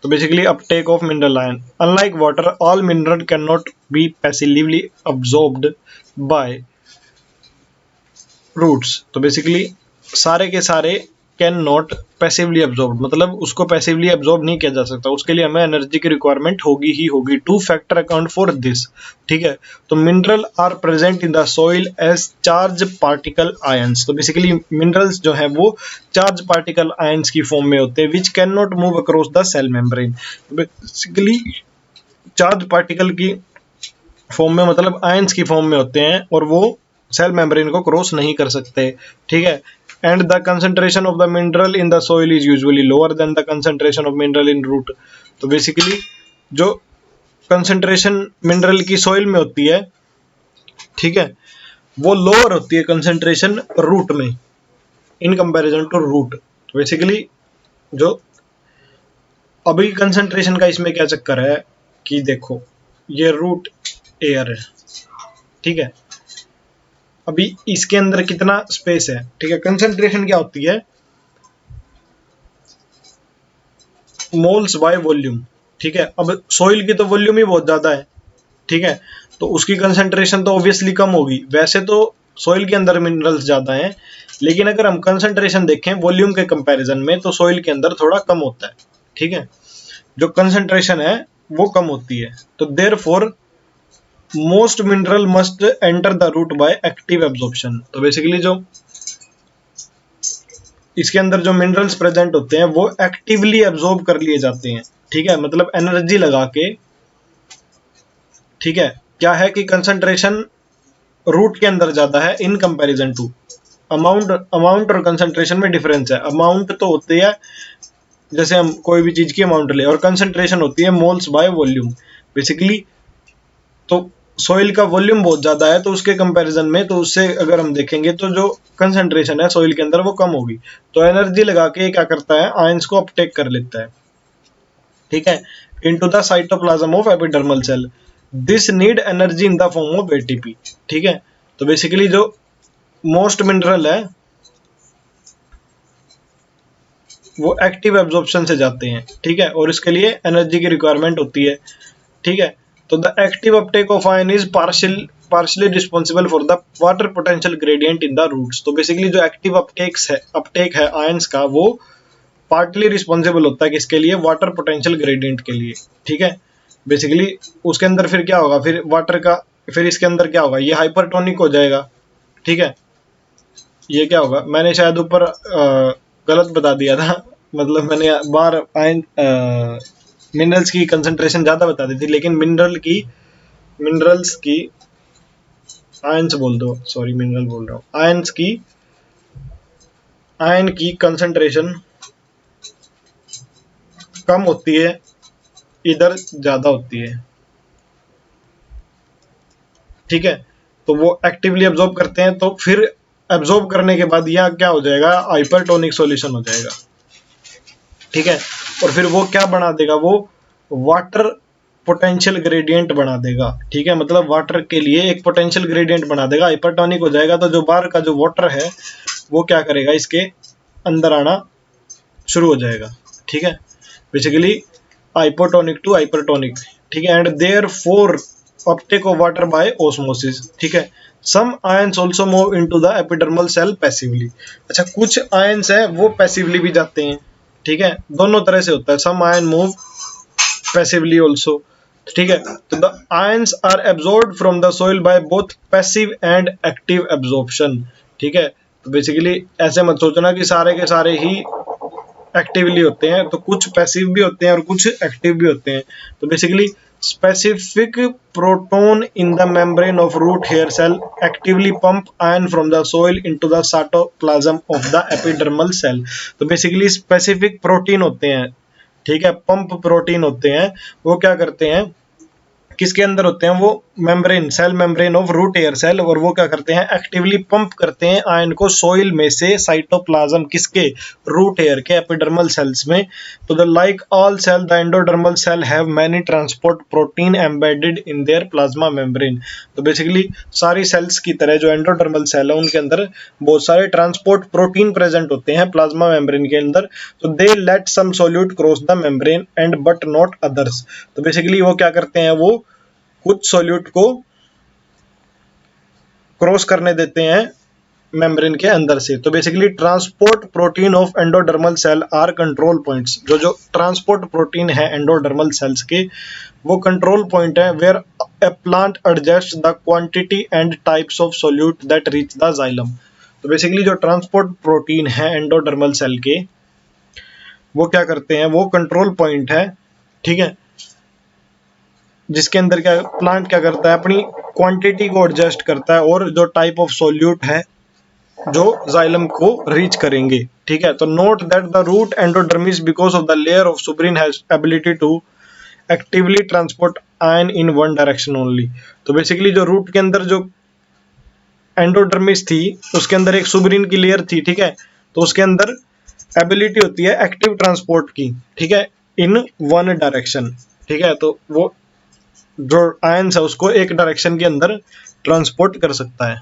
तो basically uptake of mineral ion, unlike water all mineral can not be passively absorbed by roots. तो बेसिकली सारे के सारे कैन नॉट पैसिवली अब्जॉर्ब, मतलब उसको पैसिवली अब्जॉर्ब नहीं किया जा सकता, उसके लिए हमें एनर्जी की रिक्वायरमेंट होगी ही होगी। Two factor account for this. ठीक है, तो mineral are present in the soil as charge particle ions. तो बेसिकली मिनरल्स जो है वो चार्ज पार्टिकल आयंस की फॉर्म में होते हैं, which can not move across the cell membrane. Basically charge particle की फॉर्म में, मतलब आयंस की फॉर्म में होते हैं, और वो सेल मेम्ब्रेन को क्रॉस नहीं कर सकते। ठीक है, and the concentration of the mineral in the soil is usually lower than the concentration of mineral in root. तो बेसिकली जो कंसंट्रेशन मिनरल की सॉइल में होती है, ठीक है, वो लोअर होती है कंसंट्रेशन रूट में इन कंपैरिजन टू रूट। तो बेसिकली जो अभी कंसंट्रेशन का इसमें क्या चक्कर है कि देखो, ये रूट एयर है। ठीक है, अभी इसके अंदर कितना स्पेस है। ठीक है, कंसंट्रेशन क्या होती है, मोल्स बाय वॉल्यूम। ठीक है, अब सॉइल की तो वॉल्यूम ही बहुत ज्यादा है। ठीक है, तो उसकी कंसंट्रेशन तो ऑब्वियसली कम होगी। वैसे तो सॉइल के अंदर मिनरल्स ज्यादा हैं, लेकिन अगर हम कंसंट्रेशन देखें वॉल्यूम के कंपैरिजन में तो सॉइल के अंदर थोड़ा कम होता है। ठीक है, जो कंसंट्रेशन है वो कम होती है, तो therefore most mineral must enter the root by active absorption. तो बेसिकली जो इसके अंदर जो मिनरल्स प्रेजेंट होते हैं वो एक्टिवली एब्जॉर्ब कर लिए जाते हैं। ठीक है, मतलब एनर्जी लगा के। ठीक है, क्या है कि कंसंट्रेशन रूट के अंदर ज्यादा है इन कंपैरिजन टू अमाउंट और कंसंट्रेशन में डिफरेंस है। अमाउंट तो होती है जैसे हम कोई भी चीज की अमाउंट ले, और कंसंट्रेशन होती है मोल्स बाय वॉल्यूम। बेसिकली तो सॉइल का वॉल्यूम बहुत ज्यादा है तो उसके कंपैरिजन में, तो उससे अगर हम देखेंगे तो जो कंसंट्रेशन है सॉइल के अंदर वो कम होगी। तो एनर्जी लगा के क्या करता है, आयंस को अपटेक कर लेता है, ठीक है, into the cytoplasm of epidermal cell. This need energy in the form of ATP, ठीक है। तो बेसिकली जो मोस्ट मिनरल है वो एक्टिव एब्जॉर्प्शन से जाते हैं, ठीक है, और इसके लिए एनर्जी की रिक्वायरमेंट होती है, ठीक है। तो the active uptake of ion is partially responsible for the water potential gradient in the roots. तो बेसिकली जो एक्टिव अपटेक है आयंस का, वो पार्टली रिस्पॉन्सिबल होता है किसके लिए, वाटर पोटेंशियल ग्रेडियंट के लिए, ठीक है। बेसिकली उसके अंदर फिर क्या होगा, फिर वाटर का, फिर इसके अंदर क्या होगा, ये हाइपरटोनिक हो जाएगा, ठीक है। ये क्या होगा, मैंने शायद ऊपर गलत बता दिया था, मतलब मैंने बार आयन मिनरल्स की कंसंट्रेशन ज्यादा बता दी थी, लेकिन मिनरल्स की आयंस बोल दो, सॉरी मिनरल बोल रहा हूँ, आयन की कंसंट्रेशन कम होती है, इधर ज्यादा होती है, ठीक है। तो वो एक्टिवली एब्जॉर्ब करते हैं, तो फिर एब्जॉर्ब करने के बाद यह क्या हो जाएगा, हाइपरटोनिक सॉल्यूशन हो जाएगा, ठीक है। और फिर वो क्या बना देगा, वो वाटर पोटेंशियल ग्रेडियंट बना देगा, ठीक है, मतलब वाटर के लिए एक पोटेंशियल ग्रेडियंट बना देगा, हाइपरटोनिक हो जाएगा। तो जो बाहर का जो वाटर है वो क्या करेगा, इसके अंदर आना शुरू हो जाएगा, ठीक है। बेसिकली हाइपोटोनिक टू हाइपरटोनिक, ठीक है, and therefore uptake of water by osmosis, ठीक है। Some ions also move into the epidermal cell passively. अच्छा, कुछ आयंस है वो पैसिवली भी जाते हैं, ठीक है, दोनों तरह से होता है, some ion move passively also, ठीक है। तो the ions are absorbed from the soil by both passive and active absorption, ठीक है। तो बेसिकली ऐसे मत सोचना कि सारे के सारे ही एक्टिवली होते हैं, तो कुछ पैसिव भी होते हैं और कुछ एक्टिव भी होते हैं। तो basically specific proton in the membrane of root hair cell actively pump ion from the soil into the cytoplasm of the epidermal cell। तो बेसिकली स्पेसिफिक प्रोटीन होते हैं, ठीक है, पंप प्रोटीन होते हैं, वो क्या करते हैं, किसके अंदर होते हैं, वो membrane, cell membrane of root hair cell, और वो क्या करते हैं, एक्टिवली पंप करते हैं आयन को सोइल में से साइटोप्लाज्म, किसके, रूट एयर के एपिडर्मल सेल्स में। तो the like all cell the endodermal cell have many transport protein embedded in their plasma membrane. तो बेसिकली सारी सेल्स की तरह जो एंडोडर्मल सेल है उनके अंदर बहुत सारे ट्रांसपोर्ट प्रोटीन प्रेजेंट होते हैं प्लाज्मा मेम्ब्रेन के अंदर। तो they let some solute cross the membrane and but not others. तो बेसिकली वो क्या करते हैं, वो कुछ सॉल्यूट को क्रॉस करने देते हैं मेम्ब्रेन के अंदर से। तो basically transport protein of endodermal cell are control points. जो ट्रांसपोर्ट प्रोटीन है एंडोडर्मल सेल्स के, वो कंट्रोल पॉइंट है where a plant adjust the quantity and types of solute that reach the xylem. तो बेसिकली जो ट्रांसपोर्ट प्रोटीन है endodermal cell के, वो क्या करते हैं, वो कंट्रोल पॉइंट है, ठीक है, जिसके अंदर क्या प्लांट क्या करता है, अपनी क्वांटिटी को एडजस्ट करता है और जो टाइप ऑफ सॉल्यूट है जो जाइलम को रीच करेंगे, ठीक है। तो note that the root endodermis because of the layer of suberin has ability to actively transport ion in one direction only. तो बेसिकली जो रूट के अंदर जो एंडोडर्मिस थी उसके अंदर एक सुब्रिन की लेयर थी, ठीक है, तो उसके अंदर एबिलिटी होती है एक्टिव ट्रांसपोर्ट की, ठीक है, इन वन डायरेक्शन, ठीक है। तो वो जो आयंस है उसको एक डायरेक्शन के अंदर ट्रांसपोर्ट कर सकता है,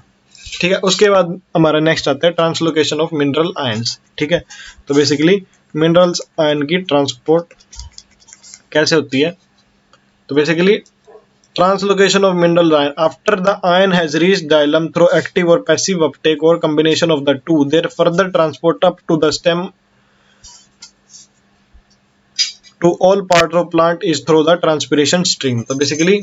ठीक है। उसके बाद हमारा नेक्स्ट आता है ट्रांसलोकेशन ऑफ मिनरल आयंस, ठीक है। तो बेसिकली मिनरल्स आयन की ट्रांसपोर्ट कैसे होती है, तो basically translocation of mineral ion after the ion has reached xylem through active और पैसिव अपटेक और combination of the two, their further transport up to the stem to all parts of plant is through the transpiration stream। तो basically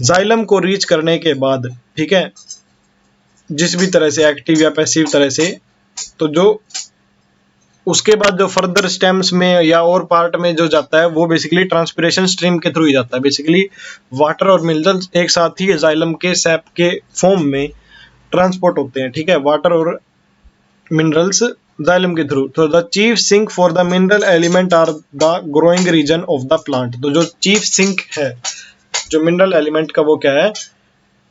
xylem को reach करने के बाद, ठीक है, जिस भी तरह से एक्टिव या पैसिव तरह से, तो जो उसके बाद जो फर्दर स्टेम्स में या और पार्ट में जो जाता है वो बेसिकली ट्रांसपिरेशन स्ट्रीम के थ्रू ही जाता है। बेसिकली वाटर और मिनरल्स एक साथ ही जाइलम के सैप के फॉर्म में ट्रांसपोर्ट होते हैं, ठीक है, वाटर और मिनरल्स जाइलम के थ्रू। तो the chief sink for the mineral element are the growing region of the plant. तो जो चीफ सिंक है जो मिनरल एलिमेंट का, वो क्या है,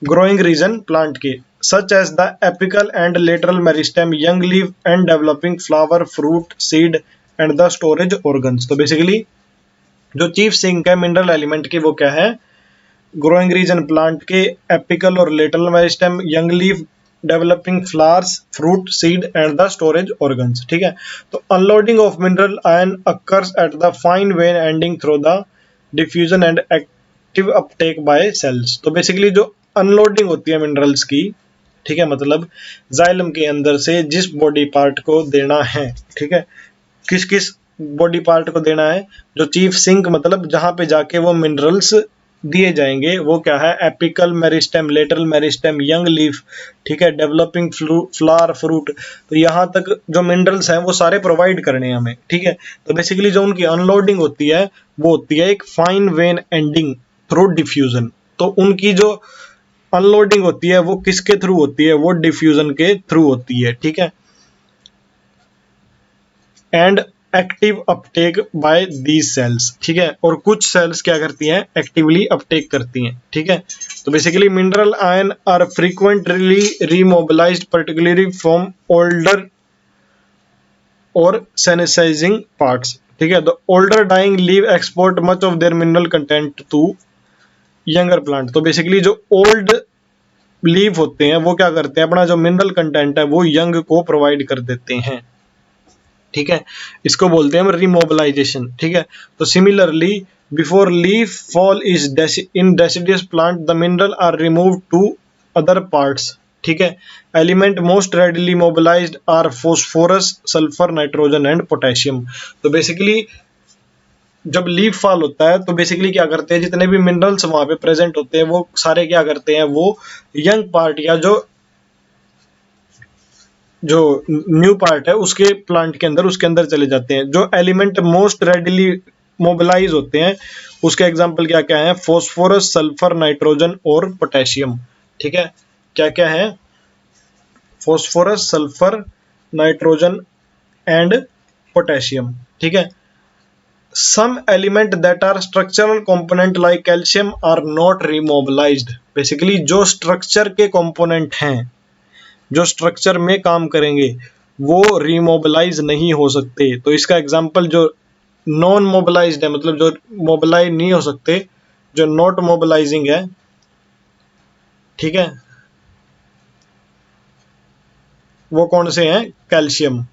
ग्रोइंग रीजन प्लांट के, such as the apical and lateral meristem, young leaf and developing flower, fruit, seed and the storage organs. तो बेसिकली जो चीफ सिंक है मिनरल एलिमेंट के, वो क्या है, ग्रोइंग रीजन प्लांट के, एपिकल और lateral meristem, young leaf, developing flowers, fruit, seed and the storage organs, ठीक है। तो unloading of mineral ion occurs at the fine vein ending through the diffusion and active uptake by cells. तो basically जो unloading होती है minerals की, ठीक है, मतलब जाइलम के अंदर से जिस बॉडी पार्ट को देना है, ठीक है, किस किस बॉडी पार्ट को देना है, जो चीफ सिंक मतलब जहां पे जाके वो मिनरल्स दिए जाएंगे, वो क्या है, apical meristem, lateral meristem, young leaf, ठीक है, डेवलपिंग फ्लावर, फ्रूट। तो यहाँ तक जो मिनरल्स हैं वो सारे प्रोवाइड करने हैं हमें, ठीक है। तो बेसिकली जो उनकी अनलोडिंग होती है वो होती है एक fine vein ending through diffusion. तो उनकी जो अनलोडिंग होती है वो किसके थ्रू होती है, वो डिफ्यूजन के थ्रू होती है, ठीक है। And active uptake by these cells, ठीक है, और कुछ सेल्स क्या करती हैं, एक्टिवली अपटेक करती हैं, ठीक है। तो basically mineral ion are frequently remobilised particularly from older और सेनेसाइजिंग पार्ट्स, ठीक है। The older dying leave export much of their mineral content to younger plant. तो बेसिकली जो ओल्ड लीव होते हैं वो क्या करते हैं, अपना जो मिनरल कंटेंट है वो यंग को प्रोवाइड कर देते हैं, ठीक है। इसको बोलते हैं हम रिमोबिलाइजेशन, ठीक है। तो similarly before leaf fall is in deciduous plant the mineral are removed to other parts, ठीक है। Element most readily mobilised are phosphorus, sulphur, nitrogen and potassium. तो बेसिकली जब लीफ फॉल होता है तो बेसिकली क्या करते हैं, जितने भी मिनरल्स वहां पे प्रेजेंट होते हैं वो सारे क्या करते हैं, वो यंग पार्ट या जो न्यू पार्ट है उसके प्लांट के अंदर, उसके अंदर चले जाते हैं। जो एलिमेंट मोस्ट रेडिली मोबिलाइज होते हैं उसके एग्जांपल क्या क्या है, फॉस्फोरस, सल्फर, नाइट्रोजन और पोटेशियम, ठीक है। क्या क्या है, phosphorus, sulphur, nitrogen and potassium, ठीक है। Some element that are structural component like calcium are not remobilised. Basically जो स्ट्रक्चर के कंपोनेंट हैं, जो स्ट्रक्चर में काम करेंगे, वो रिमोबिलाइज नहीं हो सकते। तो इसका एग्जांपल जो नॉन मोबिलाइज्ड है, मतलब जो मोबिलाइज नहीं हो सकते, जो नॉट मोबिलाइजिंग है, ठीक है, वो कौन से हैं, कैल्शियम,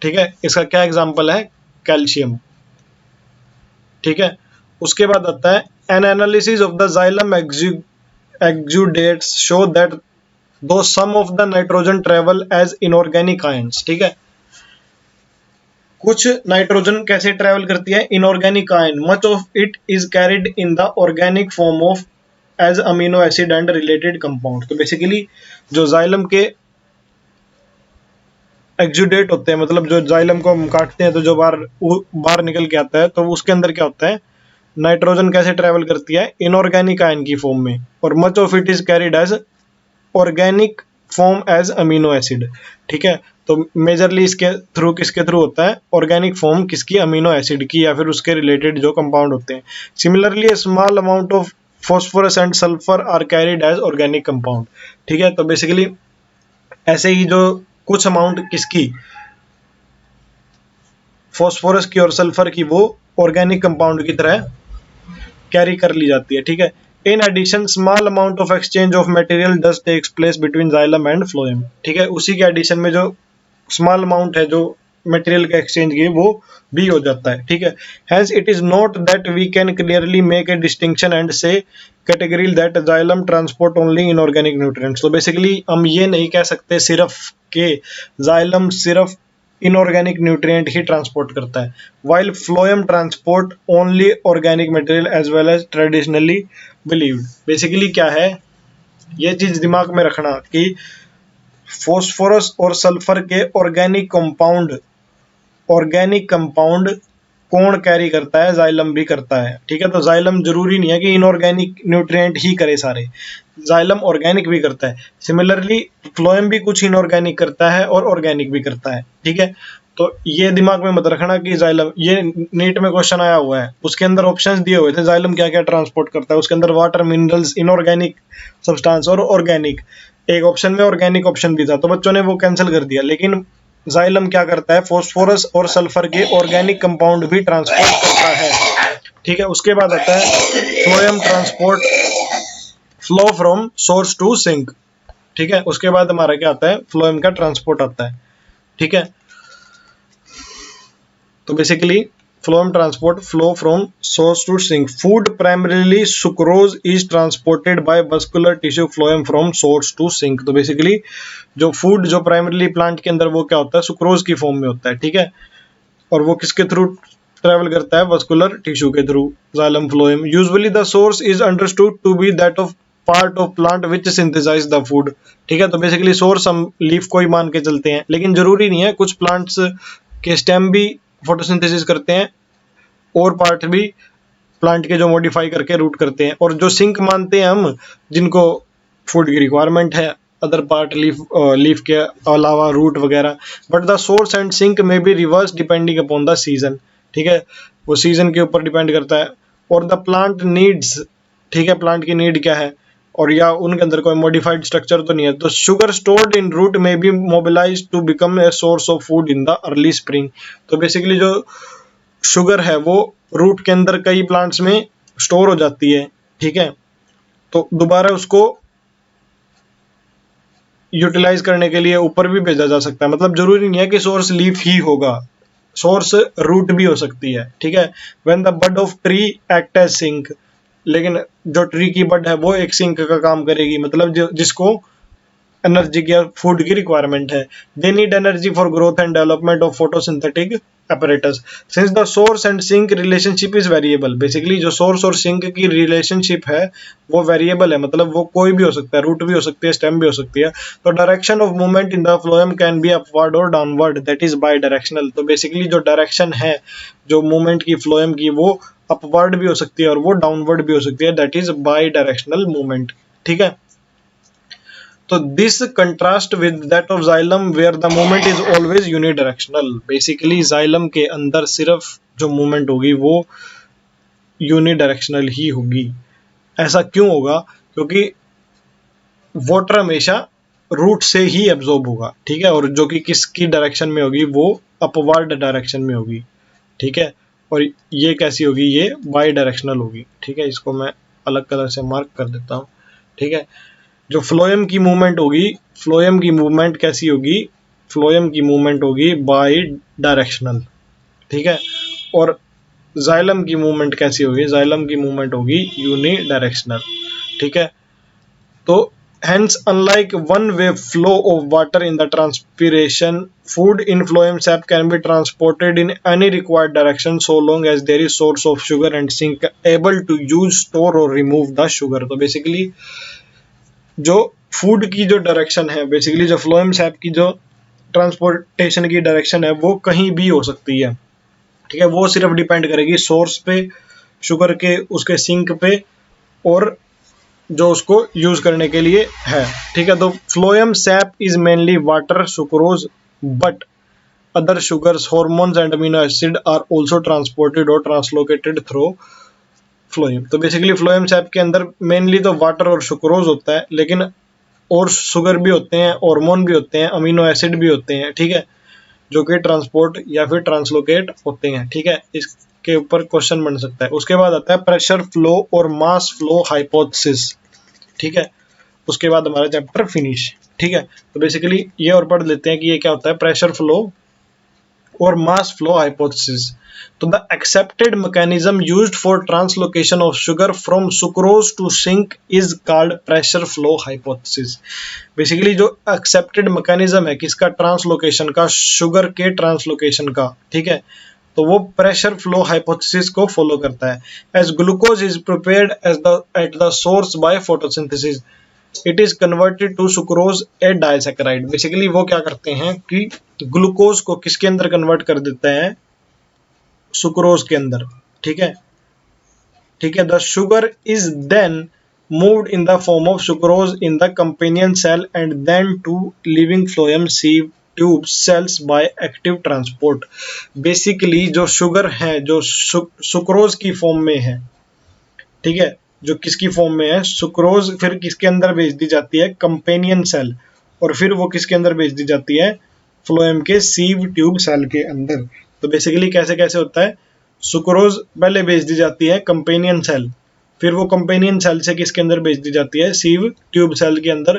ठीक है। इसका क्या एग्जांपल है, कैल्शियम, ठीक है। उसके बाद आता है an analysis of the xylem exudates show that though some of the nitrogen travel as inorganic ions, ठीक है। कुछ नाइट्रोजन कैसे ट्रेवल करती है, inorganic ion, much of it is carried in the organic form of as amino acid and related compound. तो basically जो xylem के exudate होते हैं, मतलब जो जाइलम को हम काटते हैं तो जो बाहर निकल के आता है, तो उसके अंदर क्या होता है, नाइट्रोजन कैसे ट्रेवल करती है, इनऑर्गेनिक आयन की फॉर्म में, और much of it is carried as organic form as amino acid, ठीक है। तो मेजरली इसके थ्रू किसके थ्रू होता है, ऑर्गेनिक फॉर्म किसकी, अमीनो एसिड की, या फिर उसके रिलेटेड जो कंपाउंड होते हैं। Similarly small amount of phosphorus and sulphur are carried as organic compound, ठीक है। तो बेसिकली ऐसे ही जो कुछ अमाउंट किसकी, फॉस्फोरस की और सल्फर की, वो ऑर्गेनिक कंपाउंड की तरह कैरी कर ली जाती है, ठीक है। In addition small amount of exchange of material does takes place between xylem and phloem, ठीक है। उसी के एडिशन में जो स्मॉल अमाउंट है जो मटेरियल का एक्सचेंज की, वो भी हो जाता है, ठीक है। Hence it is not that we can clearly make a distinction and say category that xylem transport only inorganic nutrients. तो बेसिकली हम ये नहीं कह सकते सिर्फ के जाइलम सिर्फ इनऑर्गेनिक न्यूट्रिएंट ही ट्रांसपोर्ट करता है, while phloem transport only organic material as well as traditionally believed. Basically क्या है, ये चीज दिमाग में रखना कि फॉस्फोरस और सल्फर के ऑर्गेनिक कंपाउंड कौन कैरी करता है? जाइलम भी करता है। ठीक है, तो जाइलम जरूरी नहीं है कि इनऑर्गेनिक न्यूट्रिएंट ही करे सारे, जाइलम ऑर्गेनिक भी करता है। सिमिलरली फ्लोएम भी कुछ इनऑर्गेनिक करता है और ऑर्गेनिक भी करता है। ठीक है, तो ये दिमाग में मत रखना कि जाइलम, ये नीट में क्वेश्चन आया हुआ है, उसके अंदर ऑप्शंस दिए हुए थे जाइलम क्या क्या ट्रांसपोर्ट करता है, उसके अंदर वाटर, मिनरल्स, इनऑर्गेनिक सब्सटेंस और ऑर्गेनिक। एक ऑप्शन में ऑर्गेनिक ऑप्शन भी था तो बच्चों ने वो कैंसिल कर दिया। लेकिन जाइलम क्या करता है? फॉस्फोरस और सल्फर के ऑर्गेनिक कंपाउंड भी ट्रांसपोर्ट करता है। ठीक है, उसके बाद आता है phloem transport flow from source to sink. ठीक है, उसके बाद हमारा क्या आता है? फ्लोएम का ट्रांसपोर्ट आता है। ठीक है, तो basically phloem transport flow from source to sink. Food primarily sucrose is transported by vascular tissue phloem from source to sink. तो बेसिकली जो फूड जो प्राइमरीली प्लांट के अंदर वो क्या होता है? सुक्रोज की फॉर्म में होता है। ठीक है, और वो किसके थ्रू ट्रेवल करता है? वस्कुलर टिश्यू के through, xylem phloem. Usually the source is understood to be that of part of plant which synthesise the food. ठीक है, तो बेसिकली सोर्स हम लीफ को ही मान के चलते हैं, लेकिन जरूरी नहीं है, कुछ प्लांट्स के स्टेम भी फोटोसिंथेसिस करते हैं और पार्ट भी प्लांट के जो मॉडिफाई करके रूट करते हैं। और जो सिंक मानते हैं हम, जिनको फूड की रिक्वायरमेंट है, अदर पार्ट लीफ के अलावा रूट वगैरह। But the source and sink may be reverse depending upon the season. ठीक है, वो सीजन के ऊपर डिपेंड करता है। और द प्लांट नीड्स, ठीक है, प्लांट की नीड क्या है, और या उनके अंदर कोई मॉडिफाइड स्ट्रक्चर तो नहीं है। तो sugar stored in root may be mobilise to become a source of food in the early spring. तो बेसिकली जो शुगर है वो रूट के अंदर कई प्लांट्स में स्टोर हो जाती है। ठीक है, तो दोबारा उसको यूटिलाइज करने के लिए ऊपर भी भेजा जा सकता है। मतलब जरूरी नहीं है कि सोर्स लीफ ही होगा, सोर्स रूट भी हो सकती है। ठीक है, when the bud of tree act as sink, लेकिन जो ट्री की बड है वो एक सिंक का काम करेगी, मतलब जिसको एनर्जी की, फूड की रिक्वायरमेंट है। They need energy for growth and development of photosynthetic apparatus. Since the source and sink relationship is variable, basically जो सोर्स और सिंक की रिलेशनशिप है वो वेरिएबल है, मतलब वो कोई भी हो सकता है, रूट भी हो सकती है, स्टेम भी हो सकती है। तो direction of movement in the phloem can be upward or downward, that is bidirectional. तो बेसिकली जो डायरेक्शन है जो मूवमेंट की फ्लोएम की, वो अपवर्ड भी हो सकती है और वो डाउनवर्ड भी हो सकती है, that is bidirectional movement. ठीक है, तो this contrast with that of xylem where the movement is always unidirectional. Basically xylem के अंदर सिर्फ जो मूवमेंट होगी वो यूनिडायरेक्शनल ही होगी। ऐसा क्यों होगा? क्योंकि वाटर हमेशा रूट से ही एब्जॉर्ब होगा। ठीक है, और जो कि किसकी डायरेक्शन में होगी? वो अपवर्ड डायरेक्शन में होगी। ठीक है, और ये कैसी होगी? ये बाई डायरेक्शनल होगी। ठीक है, इसको मैं अलग कलर से मार्क कर देता हूँ। ठीक है, जो फ्लोएम की मूवमेंट होगी, फ्लोएम की मूवमेंट कैसी होगी? फ्लोएम की मूवमेंट होगी बाई डायरेक्शनल। ठीक है, और जाइलम की मूवमेंट कैसी होगी? जाइलम की मूवमेंट होगी यूनी डायरेक्शनल। ठीक है, तो hence unlike one way flow of water in the transpiration, food in phloem sap can be transported in any required direction so long as there is source of sugar and sink able to use, store or remove the sugar. तो basically जो food की जो direction है, basically जो phloem SAP की जो transportation की direction है वो कहीं भी हो सकती है। ठीक है, वो सिर्फ डिपेंड करेगी सोर्स पे, शुगर के उसके सिंक पे, और जो उसको यूज करने के लिए है। ठीक है, तो phloem sap is mainly water, sucrose, but other sugars, hormones and amino acid are also transported और ट्रांसलोकेटेड थ्रू फ्लोएम। तो बेसिकली फ्लोएम सैप के अंदर मेनली तो वाटर और सुक्रोज होता है, लेकिन और शुगर भी होते हैं, हार्मोन भी होते हैं, अमीनो एसिड भी होते हैं। ठीक है, जो कि ट्रांसपोर्ट या फिर ट्रांसलोकेट होते हैं। ठीक है, इसके ऊपर क्वेश्चन बन सकता है। उसके बाद आता है प्रेशर फ्लो और मास फ्लो हाइपोथेसिस। ठीक है, उसके बाद हमारा चैप्टर फिनिश। ठीक है, तो बेसिकली ये और पढ़ लेते हैं कि ये क्या होता है, प्रेशर फ्लो और मास फ्लो हाइपोथेसिस। तो the accepted mechanism used for translocation of sugar from sucrose to sink is called pressure flow hypothesis. Basically जो एक्सेप्टेड मैकेनिज्म है किसका? ट्रांसलोकेशन का, शुगर के ट्रांसलोकेशन का। ठीक है, तो वो प्रेशर फ्लो हाइपोथेसिस को फॉलो करता है। As glucose is prepared as the at the source by photosynthesis, it is converted to sucrose a disaccharide. Basically वो क्या करते हैं कि ग्लूकोज को किसके अंदर कन्वर्ट कर देते हैं? सुक्रोज के अंदर। ठीक है, ठीक है। The sugar is then moved in the form of sucrose in the companion cell and then to living phloem sieve tube cells by active transport। Basically जो शुगर है जो सुक्रोज की फॉर्म में है, ठीक है, जो किसकी फॉर्म में है, सुक्रोज, फिर किसके अंदर भेज दी जाती है, कंपेनियन सेल, और फिर वो किसके अंदर भेज दी जाती है, फ्लोएम के सीव ट्यूब सेल के अंदर। तो बेसिकली कैसे कैसे होता है, सुक्रोज पहले भेज दी जाती है कंपेनियन सेल, फिर वो कंपेनियन सेल से किसके अंदर भेज दी जाती है, सीव ट्यूब सेल के अंदर।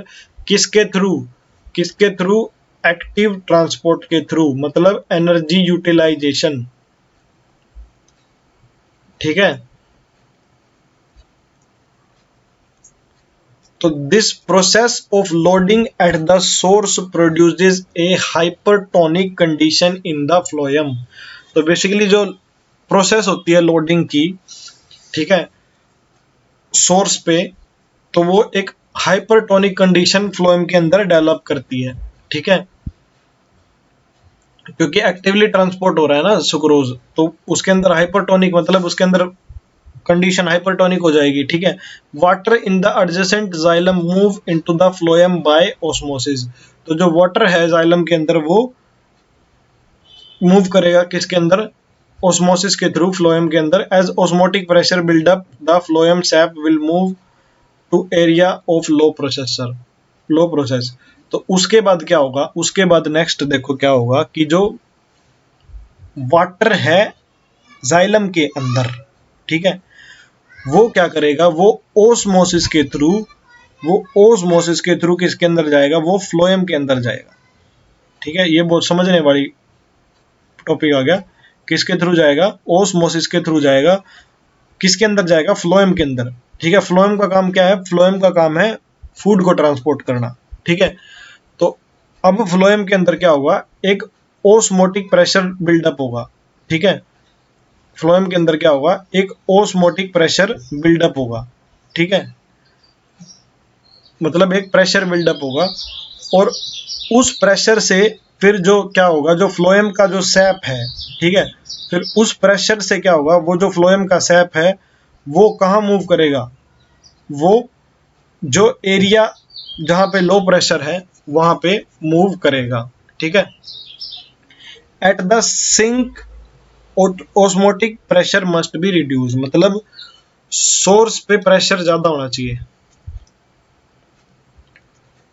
किसके थ्रू, किसके थ्रू, एक्टिव ट्रांसपोर्ट के थ्रू, मतलब एनर्जी यूटिलाइजेशन। ठीक है, तो this process of loading eight the source produces A hypertonic condition in the phloem. तो बेसिकली जो प्रोसेस होती है लोडिंग की, ठीक है, सोर्स पे, तो वो एक हाइपरटोनिक कंडीशन फ्लोएम के अंदर डेवलप करती है। ठीक है, क्योंकि एक्टिवली ट्रांसपोर्ट हो रहा है ना सुक्रोज, तो उसके अंदर हाइपरटोनिक मतलब उसके अंदर कंडीशन हाइपरटोनिक हो जाएगी। ठीक है, water in the adjacent xylem move into the phloem by osmosis. तो जो वाटर है जाइलम के अंदर वो मूव करेगा किसके अंदर, ऑस्मोसिस के थ्रू फ्लोएम के अंदर। As osmotic pressure buildup the phloem sap will move to area of low processor, low process. तो उसके बाद क्या होगा, उसके बाद नेक्स्ट देखो क्या होगा कि जो वाटर है जाइलम के अंदर, ठीक है, वो क्या करेगा, वो ओस्मोसिस के थ्रू, वो ओस्मोसिस के थ्रू किसके अंदर जाएगा, वो फ्लोएम के अंदर जाएगा। ठीक है, ये बहुत समझने वाली टॉपिक आ गया। किसके थ्रू जाएगा, ओस्मोसिस के थ्रू जाएगा, किसके अंदर जाएगा, फ्लोएम के अंदर। ठीक है, फ्लोएम का काम क्या है, फ्लोएम का काम है फूड को ट्रांसपोर्ट करना। ठीक है, तो अब फ्लोएम के अंदर क्या होगा, एक ओस्मोटिक प्रेशर बिल्डअप होगा। ठीक है, फ्लोएम के अंदर क्या होगा, एक ओस्मोटिक प्रेशर बिल्डअप होगा। ठीक है, मतलब एक प्रेशर बिल्डअप होगा, और उस प्रेशर से फिर जो क्या होगा, जो फ्लोएम का जो सैप है, ठीक है, फिर उस प्रेशर से क्या होगा, वो जो फ्लोएम का सैप है वो कहाँ मूव करेगा, वो जो एरिया जहां पे लो प्रेशर है वहां पे मूव करेगा। ठीक है, at the sink osmotic pressure must be reduce, मतलब सोर्स पे प्रेशर ज्यादा होना चाहिए,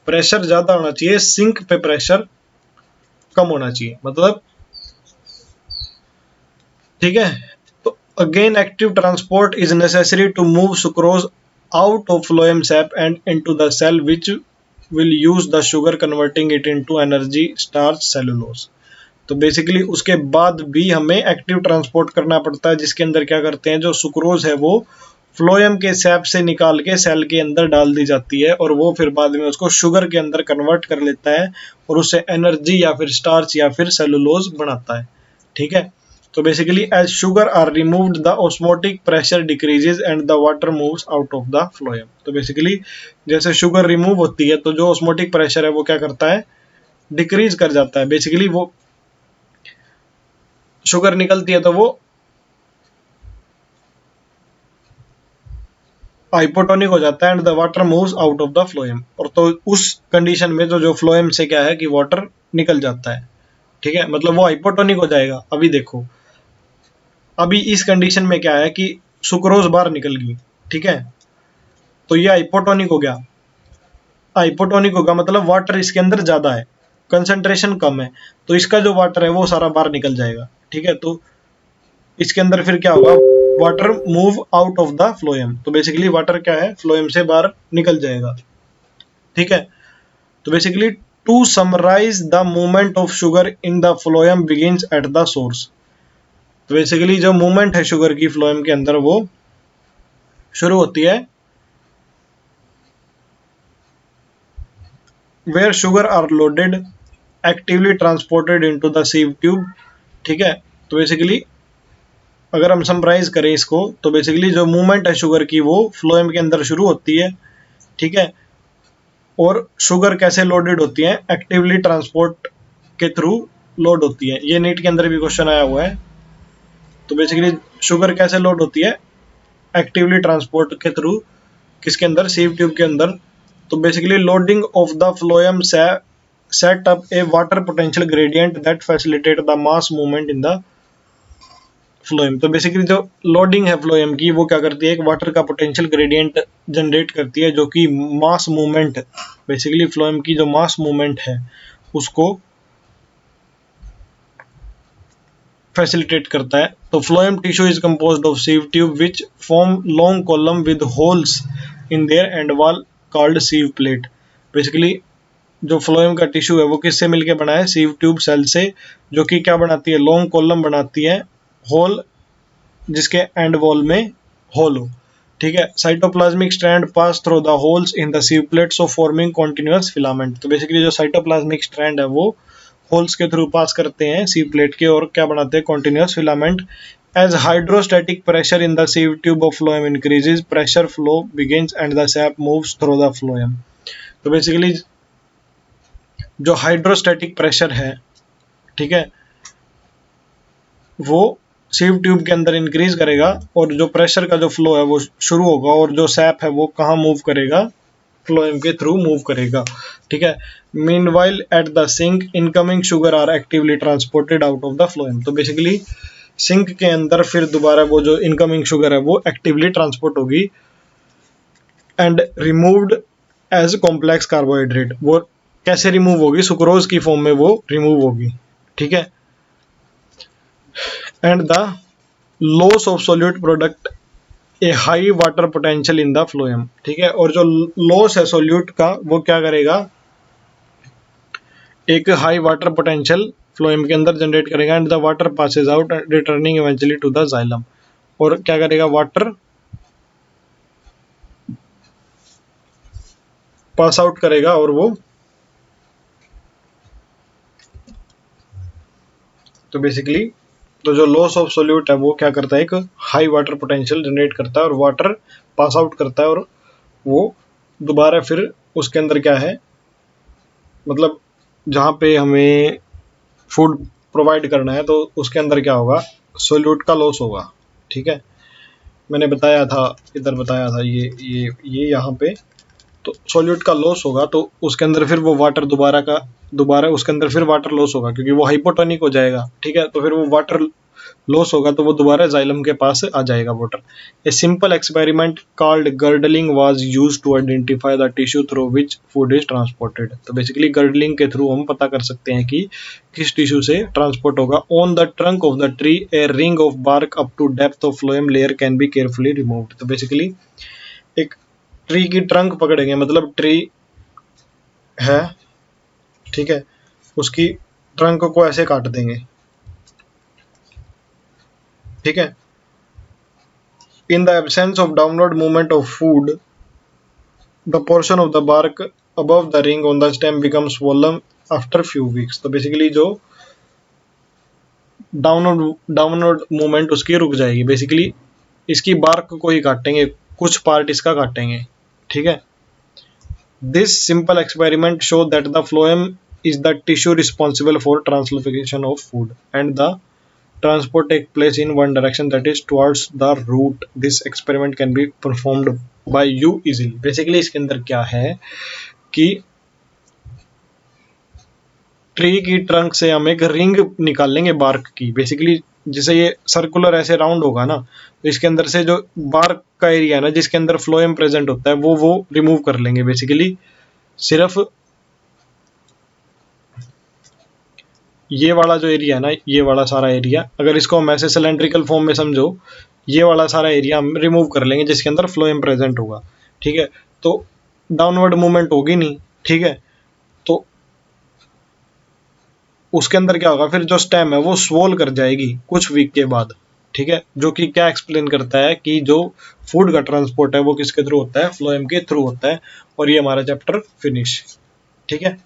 प्रेशर ज्यादा होना चाहिए, सिंक पे प्रेशर कम होना चाहिए, मतलब। ठीक है, तो again active transport is necessary to move sucrose out of phloem sap and into the cell which will use the sugar converting it into energy starch cellulose. तो बेसिकली उसके बाद भी हमें एक्टिव ट्रांसपोर्ट करना पड़ता है, जिसके अंदर क्या करते हैं, जो सुक्रोज है वो फ्लोएम के सैप से निकाल के सेल के अंदर डाल दी जाती है, और वो फिर बाद में उसको शुगर के अंदर कन्वर्ट कर लेता है और उससे एनर्जी या फिर स्टार्च या फिर सेलुलोज बनाता है। ठीक है, तो basically as sugar are removed the osmotic pressure decreases and the water moves out of the phloem. तो बेसिकली जैसे शुगर रिमूव होती है तो जो ऑस्मोटिक प्रेशर है वो क्या करता है, डिक्रीज कर जाता है। बेसिकली वो शुगर निकलती है तो वो हाइपोटोनिक हो जाता है and the water moves out of the phloem, और तो उस कंडीशन में तो जो फ्लोएम से क्या है कि वाटर निकल जाता है। ठीक है, मतलब वो हाइपोटोनिक हो जाएगा। अभी देखो, अभी इस कंडीशन में क्या है कि सुक्रोज बाहर निकल गई, ठीक है, तो ये हाइपोटोनिक हो गया। हाइपोटोनिक होगा मतलब वाटर इसके अंदर ज्यादा है, कंसंट्रेशन कम है, तो इसका जो वाटर है वो सारा बाहर निकल जाएगा। ठीक है, तो इसके अंदर फिर क्या होगा, water move out of the phloem, तो बेसिकली वाटर क्या है, फ्लोएम से बाहर निकल जाएगा। ठीक है, तो basically to summarise the movement of sugar in the phloem begins at the source. तो बेसिकली जो मूवमेंट है शुगर की फ्लोएम के अंदर वो शुरू होती है where sugar are loaded actively transported into the sieve tube. ठीक है, तो बेसिकली अगर हम समराइज करें इसको, तो बेसिकली जो मूवमेंट है शुगर की वो फ्लोएम के अंदर शुरू होती है। ठीक है, और शुगर कैसे लोडेड होती है, एक्टिवली ट्रांसपोर्ट के थ्रू लोड होती है। ये नीट के अंदर भी क्वेश्चन आया हुआ है। तो बेसिकली शुगर कैसे लोड होती है, एक्टिवली ट्रांसपोर्ट के थ्रू, किसके अंदर, सीव ट्यूब के अंदर। तो basically loading of the phloem set up A water potential gradient that facilitate the mass movement in the phloem. तो बेसिकली जो लोडिंग है फ्लोएम की, वो क्या करती है, एक वाटर का पोटेंशियल ग्रेडियंट जनरेट करती है, जो कि मास मूवमेंट, बेसिकली फ्लोएम की जो मास मूवमेंट है उसको फैसिलिटेट करता है। तो phloem tissue is composed of sieve tube which form long column with holes in their end wall called sieve plate. Basically जो फ्लोएम का टिश्यू है वो किससे मिलके बना है, सीव ट्यूब सेल से, जो कि क्या बनाती है, लॉन्ग कॉलम बनाती है, होल जिसके एंड वॉल में होल हो, ठीक है। Cytoplasmic strand pass through the holes in the सीव plate so forming continuous filament. तो बेसिकली जो साइटोप्लाज्मिक स्ट्रैंड है वो होल्स के थ्रू पास करते हैं सीव प्लेट के, और क्या बनाते हैं, continuous filament. As hydrostatic pressure in the sieve tube of phloem increases, pressure flow begins and the sap moves through the phloem. तो बेसिकली जो हाइड्रोस्टैटिक प्रेशर है, ठीक है, वो सीव ट्यूब के अंदर इंक्रीज करेगा, और जो प्रेशर का जो फ्लो है वो शुरू होगा, और जो सैप है वो कहाँ मूव करेगा, फ्लोएम के थ्रू मूव करेगा, ठीक है। Meanwhile at the sink incoming sugar are actively transported out of the phloem. तो बेसिकली सिंक के अंदर फिर दोबारा वो जो इनकमिंग शुगर है वो एक्टिवली ट्रांसपोर्ट होगी and removed as complex carbohydrate. वो कैसे रिमूव होगी, सुक्रोज की फॉर्म में वो रिमूव होगी, ठीक है। And the loss of solute product A high water potential in the phloem, ठीक है। और जो लॉस है सोल्यूट का वो क्या करेगा, एक हाई वाटर पोटेंशियल फ्लोएम के अंदर जनरेट करेगा, and the water passes out returning eventually to the xylem. और क्या करेगा, वाटर पास आउट करेगा, और वो तो बेसिकली तो जो लॉस ऑफ सोल्यूट है वो क्या करता है, एक हाई वाटर पोटेंशियल जनरेट करता है और वाटर पास आउट करता है, और वो दोबारा फिर उसके अंदर क्या है, मतलब जहाँ पे हमें फूड प्रोवाइड करना है तो उसके अंदर क्या होगा, सोल्यूट का लॉस होगा, ठीक है। मैंने बताया था, इधर बताया था, ये यहाँ पे, तो सोल्यूट का लॉस होगा, तो उसके अंदर फिर वो वाटर दोबारा उसके अंदर फिर वाटर लॉस होगा, क्योंकि वो हाइपोटोनिक हो जाएगा, ठीक है। तो फिर वो वाटर लॉस होगा, तो वो दोबारा जाइलम के पास आ जाएगा water. A simple experiment called girdling was used to identify the tissue through which food is transported. तो बेसिकली गर्डलिंग के थ्रू हम पता कर सकते हैं कि किस टिश्यू से ट्रांसपोर्ट होगा। On the trunk of the tree a ring of bark up to depth of phloem layer can be carefully removed. तो बेसिकली एक ट्री की ट्रंक पकड़ेंगे, मतलब ट्री है, ठीक है, उसकी ट्रंक को ऐसे काट देंगे, ठीक है। In the absence of downward movement of food the portion of the bark above the ring on the stem become swollen after few weeks. तो बेसिकली जो डाउनवर्ड मूवमेंट उसकी रुक जाएगी, बेसिकली इसकी बार्क को ही काटेंगे, कुछ पार्ट इसका काटेंगे, ठीक है। This simple experiment show that the phloem is the tissue responsible for translocation of food and the transport take place in one direction, that is towards the root. This experiment can be performed by you easily. Basically इसके अंदर क्या है कि tree की trunk से हम एक ring निकाल लेंगे बार्क की, बेसिकली जिसे ये सर्कुलर ऐसे राउंड होगा ना, तो इसके अंदर से जो बार्क का एरिया है ना, जिसके अंदर फ्लोएम प्रेजेंट होता है, वो रिमूव कर लेंगे। बेसिकली सिर्फ ये वाला जो एरिया है ना, ये वाला सारा एरिया, अगर इसको हम ऐसे सिलेंड्रिकल फॉर्म में समझो, ये वाला सारा एरिया हम रिमूव कर लेंगे जिसके अंदर फ्लोएम प्रेजेंट होगा, ठीक है। तो डाउनवर्ड मूवमेंट होगी नहीं, ठीक है। तो उसके अंदर क्या होगा, फिर जो स्टेम है वो स्वोल कर जाएगी कुछ वीक के बाद, ठीक है। जो कि क्या एक्सप्लेन करता है कि जो फूड का ट्रांसपोर्ट है वो किसके थ्रू होता है, फ्लोएम के थ्रू होता है। और ये हमारा चैप्टर फिनिश, ठीक है।